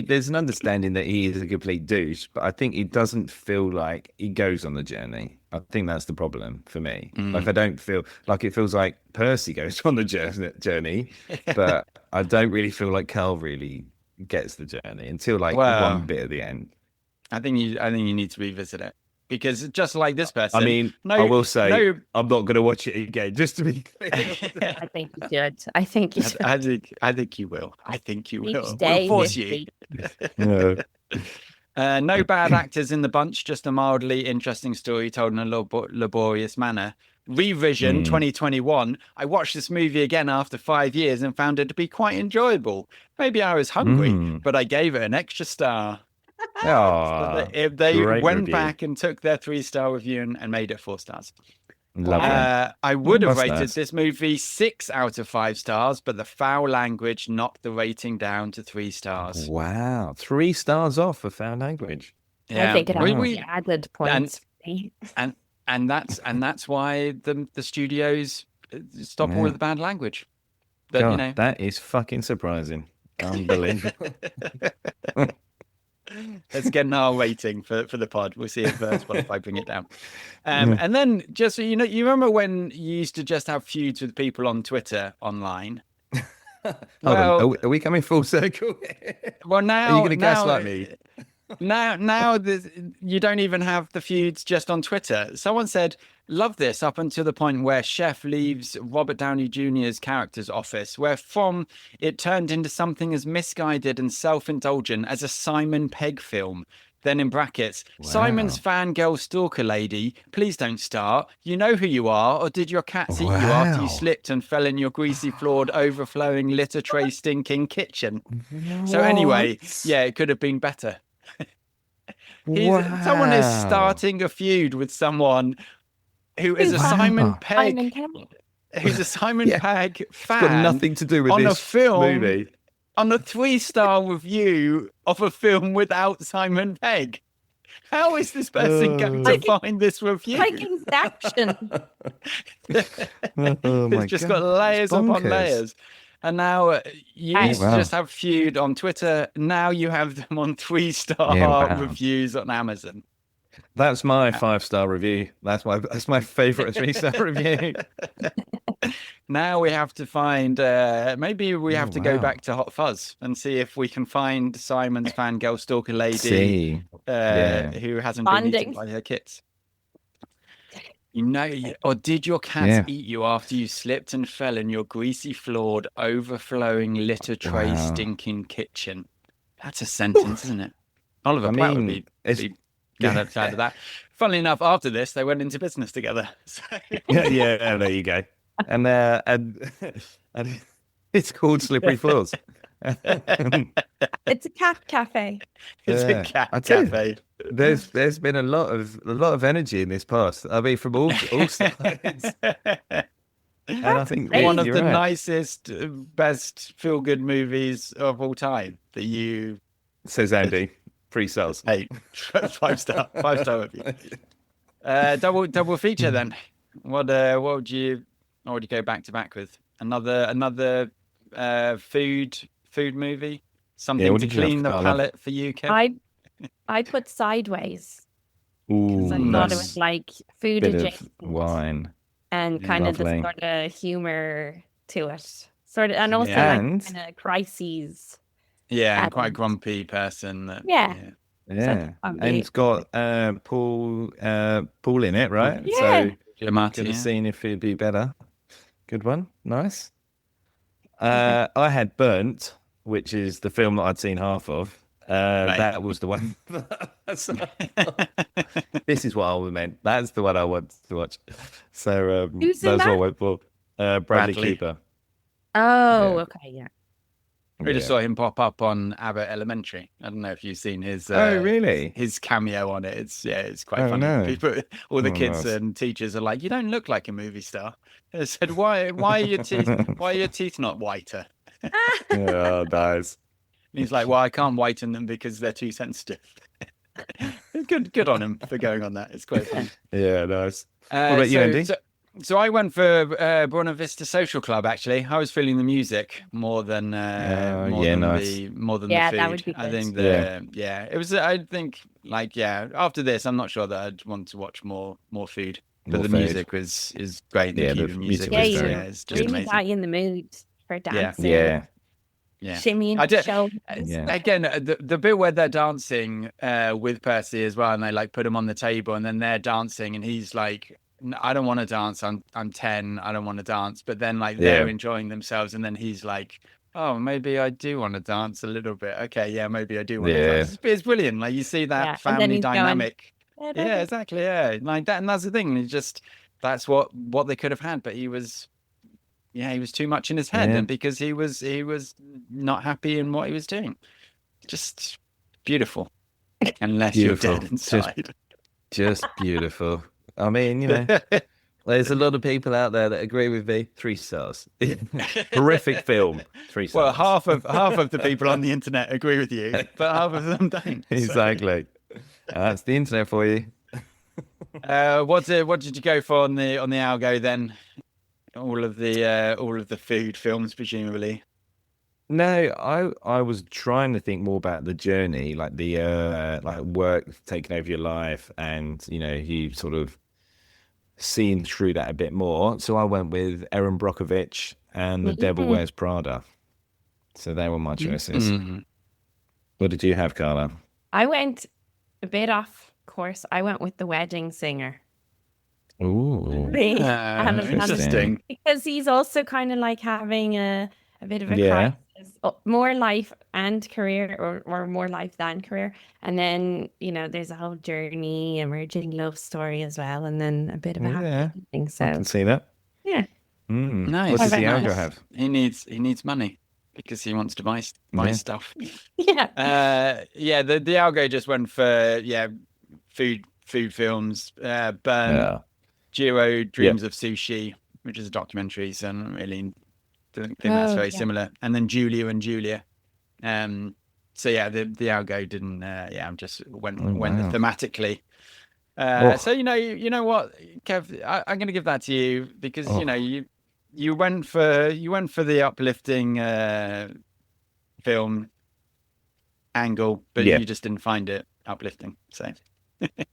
there's an understanding that he is a complete douche, but I think he doesn't feel like he goes on the journey. I think that's the problem for me. Like, I don't feel like it feels like Percy goes on the journey, but I don't really feel like Carl really gets the journey until like one bit at the end. Mm. I think you need to revisit it. Because just like this person, I mean, I will say I'm not going to watch it again. Just to be clear, I think you should. I think you should. I think you will. I think you will. Each day, We'll force you. No. No bad actors in the bunch. Just a mildly interesting story told in a laborious manner. Revision 2021. I watched this movie again after 5 years and found it to be quite enjoyable. Maybe I was hungry, but I gave it an extra star. Oh, if they went back and took their 3-star review and made it 4 stars. Lovely. I would have rated this movie 6 out of 5 stars, but the foul language knocked the rating down to 3 stars. Wow, 3 stars off for foul language. Yeah. I think it actually added points. And that's why the studios stop all of the bad language. But, God, that is fucking surprising. Unbelievable. Let's get an R rating for the pod. We'll see if Spotify bring it down. And then just so you know, you remember when you used to just have feuds with people on Twitter online? Hold on. Are we coming full circle? Well, now are you going to gaslight me? Now you don't even have the feuds just on Twitter. Someone said, love this up until the point where Chef leaves Robert Downey Jr.'s character's office, where from it turned into something as misguided and self-indulgent as a Simon Pegg film. Then in brackets, Simon's fangirl stalker lady, please don't start. You know who you are, or did your cats eat you after you slipped and fell in your greasy floored, overflowing, litter tray stinking kitchen? So anyway, yeah, it could have been better. Someone is starting a feud with someone who is a Simon Pegg, who's a Simon Pegg fan. It's got nothing to do with on this a film, movie. On a 3-star review of a film without Simon Pegg. How is this person going to find this review? Like Inception. It's just got layers upon layers. And now you used to just have feud on Twitter. Now you have them on 3-star reviews on Amazon. That's my 5-star review. That's my favorite 3-star review. Now we have to find. Maybe we have to go back to Hot Fuzz and see if we can find Simon's fangirl stalker lady who hasn't been eaten by her kits. Or did your cats eat you after you slipped and fell in your greasy floored, overflowing litter tray stinking kitchen? That's a sentence, isn't it? Oliver Platt would be glad of that. Funnily enough, after this, they went into business together. So. yeah, there you go. And it's called Slippery Floors. It's a cat cafe. It's a cat cafe. There's been a lot of energy in this past. I mean, from all sides. And I think one of the nicest, best feel-good movies of all time that you says Andy. 3 stars. Hey, 5-star review. Double feature then. What would you go back to back with? Another food movie? Something to clean the palate for you, Kev? I put Sideways. Ooh, I thought it was like food adjacent wine and kind of the sort of humor to it, sort of, and also like kind of crises. Yeah, and quite a grumpy person. Yeah. And it's got Paul in it, right? Yeah. So could have seen if it'd be better. Good one, nice. I had Burnt, which is the film that I'd seen half of. That was the one. This is what I meant. That's the one I want to watch. So that's what I went for. Bradley Cooper. Oh, okay, yeah. We just Yeah. saw him pop up on Abbott Elementary. I don't know if you've seen his Oh, really? his cameo on it. It's quite Oh, funny. no. People, all the Oh, kids nice. and teachers are like, "You don't look like a movie star." I said, "Why are your teeth not whiter?" Oh, nice. And he's like, "Well, I can't whiten them because they're too sensitive." Good on him for going on that. It's quite funny. Yeah, nice. What about you, so, Andy? so I went for Buena Vista Social Club. Actually, I was feeling the music more than yeah, nice. the Yeah, food. that would be I good. think Yeah. it was. I think after this, I'm not sure that I'd want to watch more food. But More the food. music is great. The Yeah, the Cuban music music was was very- it's just really amazing. got you in the mood for dancing. Yeah. Yeah. Shimmy I and did- show. Yeah. Again, the bit where they're dancing with Percy as well, and they like put him on the table, and then they're dancing, and he's like, I don't want to dance. I'm 10. I don't want to dance. But then like they're Yeah. enjoying themselves, and then he's like, oh, maybe I do want to dance a little bit. Okay, yeah, maybe I do want to Yeah. dance. It's brilliant. Like you see that Yeah, and then family he's going, dynamic. Yeah, exactly. Yeah, like that, and that's the thing. It's just that's what they could have had, but he was too much in his head, Yeah. and because he was not happy in what he was doing. Just beautiful, unless Beautiful. you're dead inside. Just beautiful. I mean, there's a lot of people out there that agree with me. 3 stars. Horrific film. 3 stars. Well, half of the people on the internet agree with you, but half of them don't. So. Exactly. That's the internet for you. What did you go for on the algo then? All of the food films, presumably. No, I was trying to think more about the journey, like the like work taking over your life, and you sort of seeing through that a bit more. So I went with Erin Brockovich and The Devil Wears Prada. So they were my choices. Mm-hmm. What did you have, Carla? I went a bit off course. I went with The Wedding Singer. Ooh. Interesting. Because he's also kind of like having a bit of a Yeah. crisis, more life and career, or more life than career. And then, there's a whole journey, emerging love story as well, and then a bit of a happy ending. I So, can see that. yeah. Nice. What does the Very algo nice. have? He needs money because he wants to buy Yeah. stuff. Yeah. The algo just went for food films. Burn, Jiro Dreams of Sushi, which is a documentary, so I don't really think that's very similar. And then Julia and Julia. So yeah, the algo didn't. I'm just went thematically. So you know what, Kev, I'm going to give that to you because you went for the uplifting film angle, but you just didn't find it uplifting. So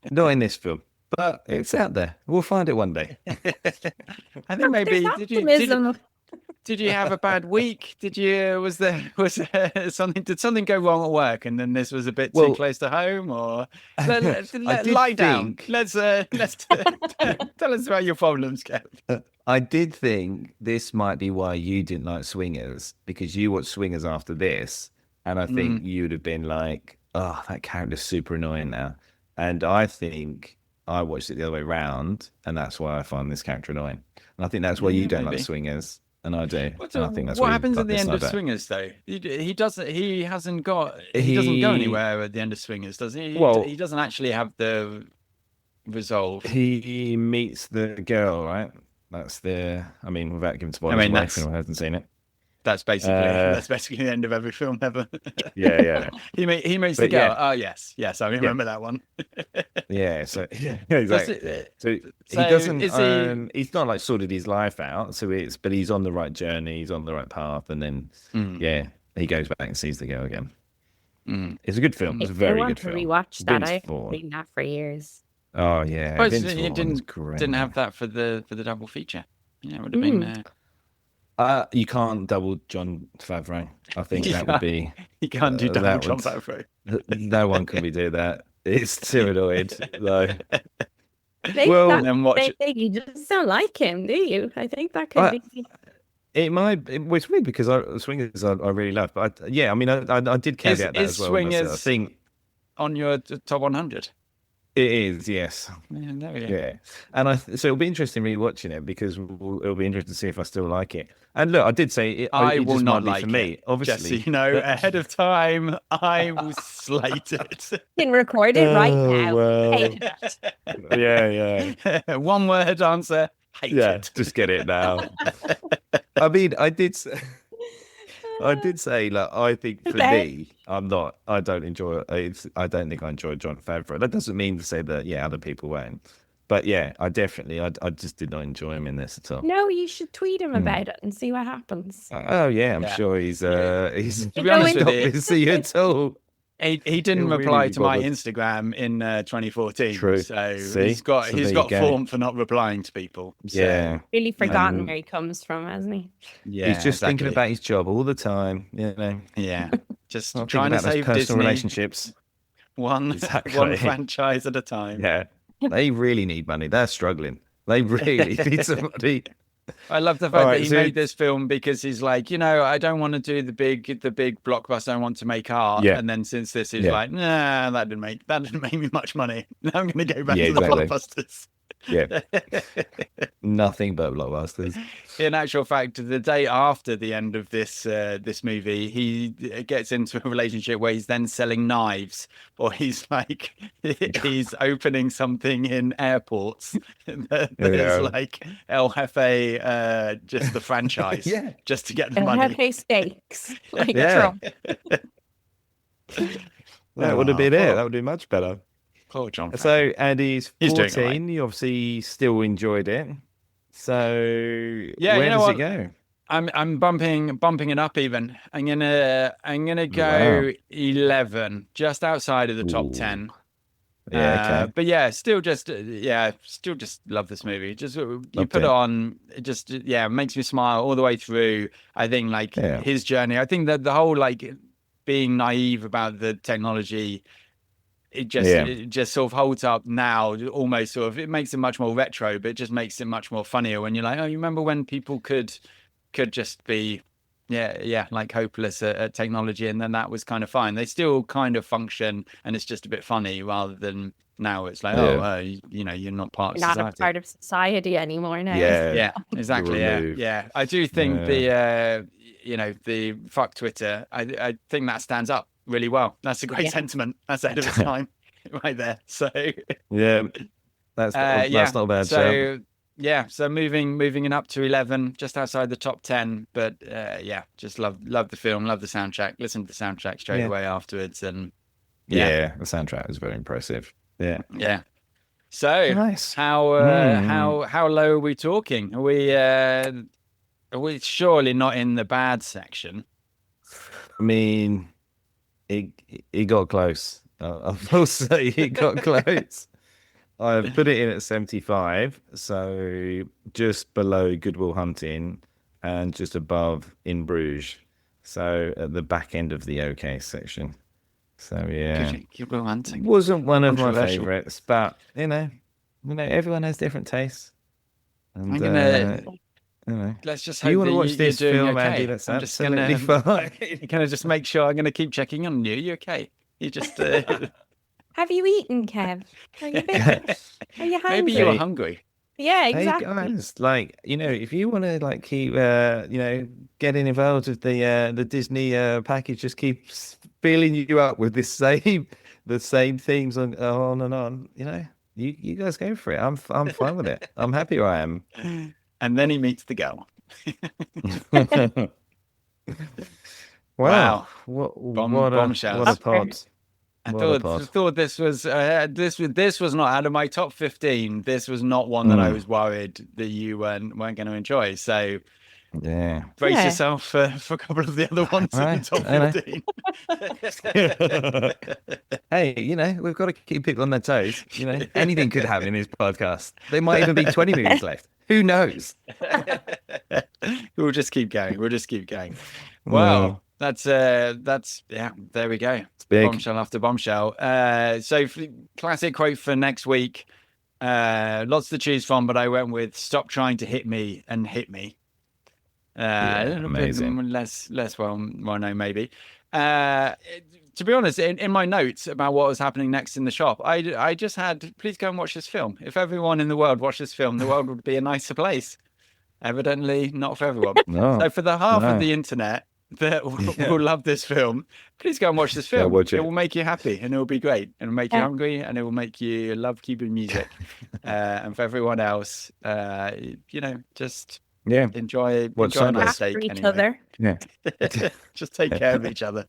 Not in this film, but it's out there. We'll find it one day. I think maybe There's optimism. did you have a bad week? Was there something? Did something go wrong at work, and then this was a bit too close to home, or lie down? Let's tell us about your problems, Kev. I did think this might be why you didn't like Swingers, because you watched Swingers after this, and I think you would have been like, "Oh, that character's super annoying now." And I think I watched it the other way around, and that's why I find this character annoying. And I think that's why you don't like Swingers. And I do. And I think that's what why happens at the end of Swingers. Swingers, though. He doesn't go anywhere at the end of Swingers, does he? Well, he doesn't actually have the resolve. He meets the girl, right? That's without giving spoilers away if anyone hasn't seen it. That's basically the end of every film ever. Yeah. he meets the girl. Oh yes, I remember that one. Yeah, so exactly. So he doesn't. He's not like sorted his life out. But he's on the right journey. He's on the right path, and then he goes back and sees the girl again. It's a good film. It's a very good film. I want to rewatch that. Vince I've Vaughn. seen that for years. Oh yeah, But Vince you Vaughn's great. didn't have that for the double feature. Yeah, it would have been. You can't double John Favreau. I think that would be. You can't do double John Favreau. No one can do that. It's too annoying, though. You just don't like him, do you? I think that could be. It might. It's weird because Swingers I really love, but I did caveat that as well. Swingers on your top 100? It is, yes. Yeah, there we go. Yeah, and so it'll be interesting rewatching it because it'll be interesting to see if I still like it. And look, I did say I it will just not might be like for me, it. Just so obviously. you know, ahead of time, I will slate it. You can record it right Oh, now. well. Hate it. Yeah, One word answer, hate yeah. it. Just get it now. I mean, I did say, like, I think for Okay. me, I don't enjoy it. I don't think I enjoy John Favreau. That doesn't mean to say that, yeah, other people won't. But yeah, I just did not enjoy him in this at all. No, you should tweet him about it and see what happens. Oh yeah, I'm Yeah. sure he's To be Go honest in- with not you, busy at all. he didn't He'll really reply be to my bothered. Instagram in 2014. True. So See? he's got So there you go. form for not replying to people. So, Yeah, Really forgotten Um, where he comes from, hasn't he? yeah, he's just thinking exactly. about his job all the time. You know, Yeah, just not trying thinking to about those save personal Disney relationships. one Exactly. franchise at a time. Yeah, they really need money. They're struggling. They really need some money. I love the fact All that right, he so made this film because he's like, I don't want to do the big blockbuster. I want to make art. Yeah. And then since this is Yeah. like, nah, that didn't make me much money. Now I'm going to go back Yeah, to the exactly. blockbusters. Yeah, nothing but blockbusters. In actual fact, the day after the end of this movie, he gets into a relationship where he's then selling knives, or he's like he's opening something in airports. There's like El Jefe, just the franchise, Yeah. just to get the And money. have his stakes like Yeah. Trump. That would have been Oh, it. That would be much better. Poor John. Favreau. So Andy's He's doing 14. all right. You obviously still enjoyed it. So Yeah, where you know does what? it go? I'm bumping it up even. I'm gonna go Wow. 11, just outside of the top Ooh. 10. Yeah, okay. But yeah, still just love this movie. Just you Loved put it. it on, it just makes me smile all the way through. I think like Yeah. his journey. I think that the whole like being naive about the technology, it just sort of holds up now. Almost sort of, it makes it much more retro, but it just makes it much more funnier when you're like, oh, you remember when people could just be like hopeless at technology, and then that was kind of fine. They still kind of function, and it's just a bit funny, rather than now it's like, you're not part of Not society. a part of society anymore now. Yeah. Exactly. removed. Yeah. I do think the fuck Twitter, I think that stands up really well. That's a great Yeah. sentiment. That's ahead of its time right there. So Yeah. That's not a bad show. So moving it up to 11, just outside the top 10. But just love the film, love the soundtrack. Listen to the soundtrack straight away afterwards, and Yeah, the soundtrack was very impressive. Yeah. yeah. So Nice. how low are we talking? Are we surely not in the bad section? I mean, it got close. I will say it got close. I put it in at 75, so just below Good Will Hunting and just above In Bruges. So at the back end of the OK section. So yeah, Good Will Hunting. wasn't one of my Controversial. favorites, but everyone has different tastes. And, I'm gonna let's just do hope you want that to watch you're this doing film, okay. Andy? That's I'm just absolutely fine. gonna just make sure. I'm gonna keep checking on you. You okay? You just Have you eaten, Kev? Are you busy? Are you hungry? maybe you were hungry. Yeah, Hey exactly. guys, if you want to keep getting involved with the Disney package, just keep filling you up with the same themes on and on. You guys go for it. I'm fine with it. I'm happy where I am. And then he meets the girl. Wow. Wow. What a bombshells. what a pod. I What a thought pod. this was this was not out of my top 15. This was not one that I was worried that you weren't going to enjoy. So Yeah. brace Yeah. yourself for a couple of the other ones in Right, the top 15. Hey, we've got to keep people on their toes. Anything could happen in this podcast. There might even be 20 movies left. Who knows? We'll just keep going. Wow. That's there we go. It's big. Bombshell after bombshell. So classic quote for next week. Lots to choose from, but I went with "Stop trying to hit me and hit me." A little amazing. bit less well known maybe. To to be honest, in my notes about what was happening next in the shop, I just had, please go and watch this film. If everyone in the world watched this film, the world would be a nicer place. Evidently not for everyone. No. So for the half No. of the internet that will love this film, please go and watch this Go film. watch It it. will make you happy and it will be great. And it'll make you Yeah. hungry and it will make you love keeping music. And for everyone else, just Yeah. enjoy Watch a nice Sundays. steak After each anyway. other. Yeah. Just take care of each other.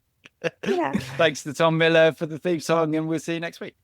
Yeah. Thanks to Tom Miller for the theme song, and we'll see you next week.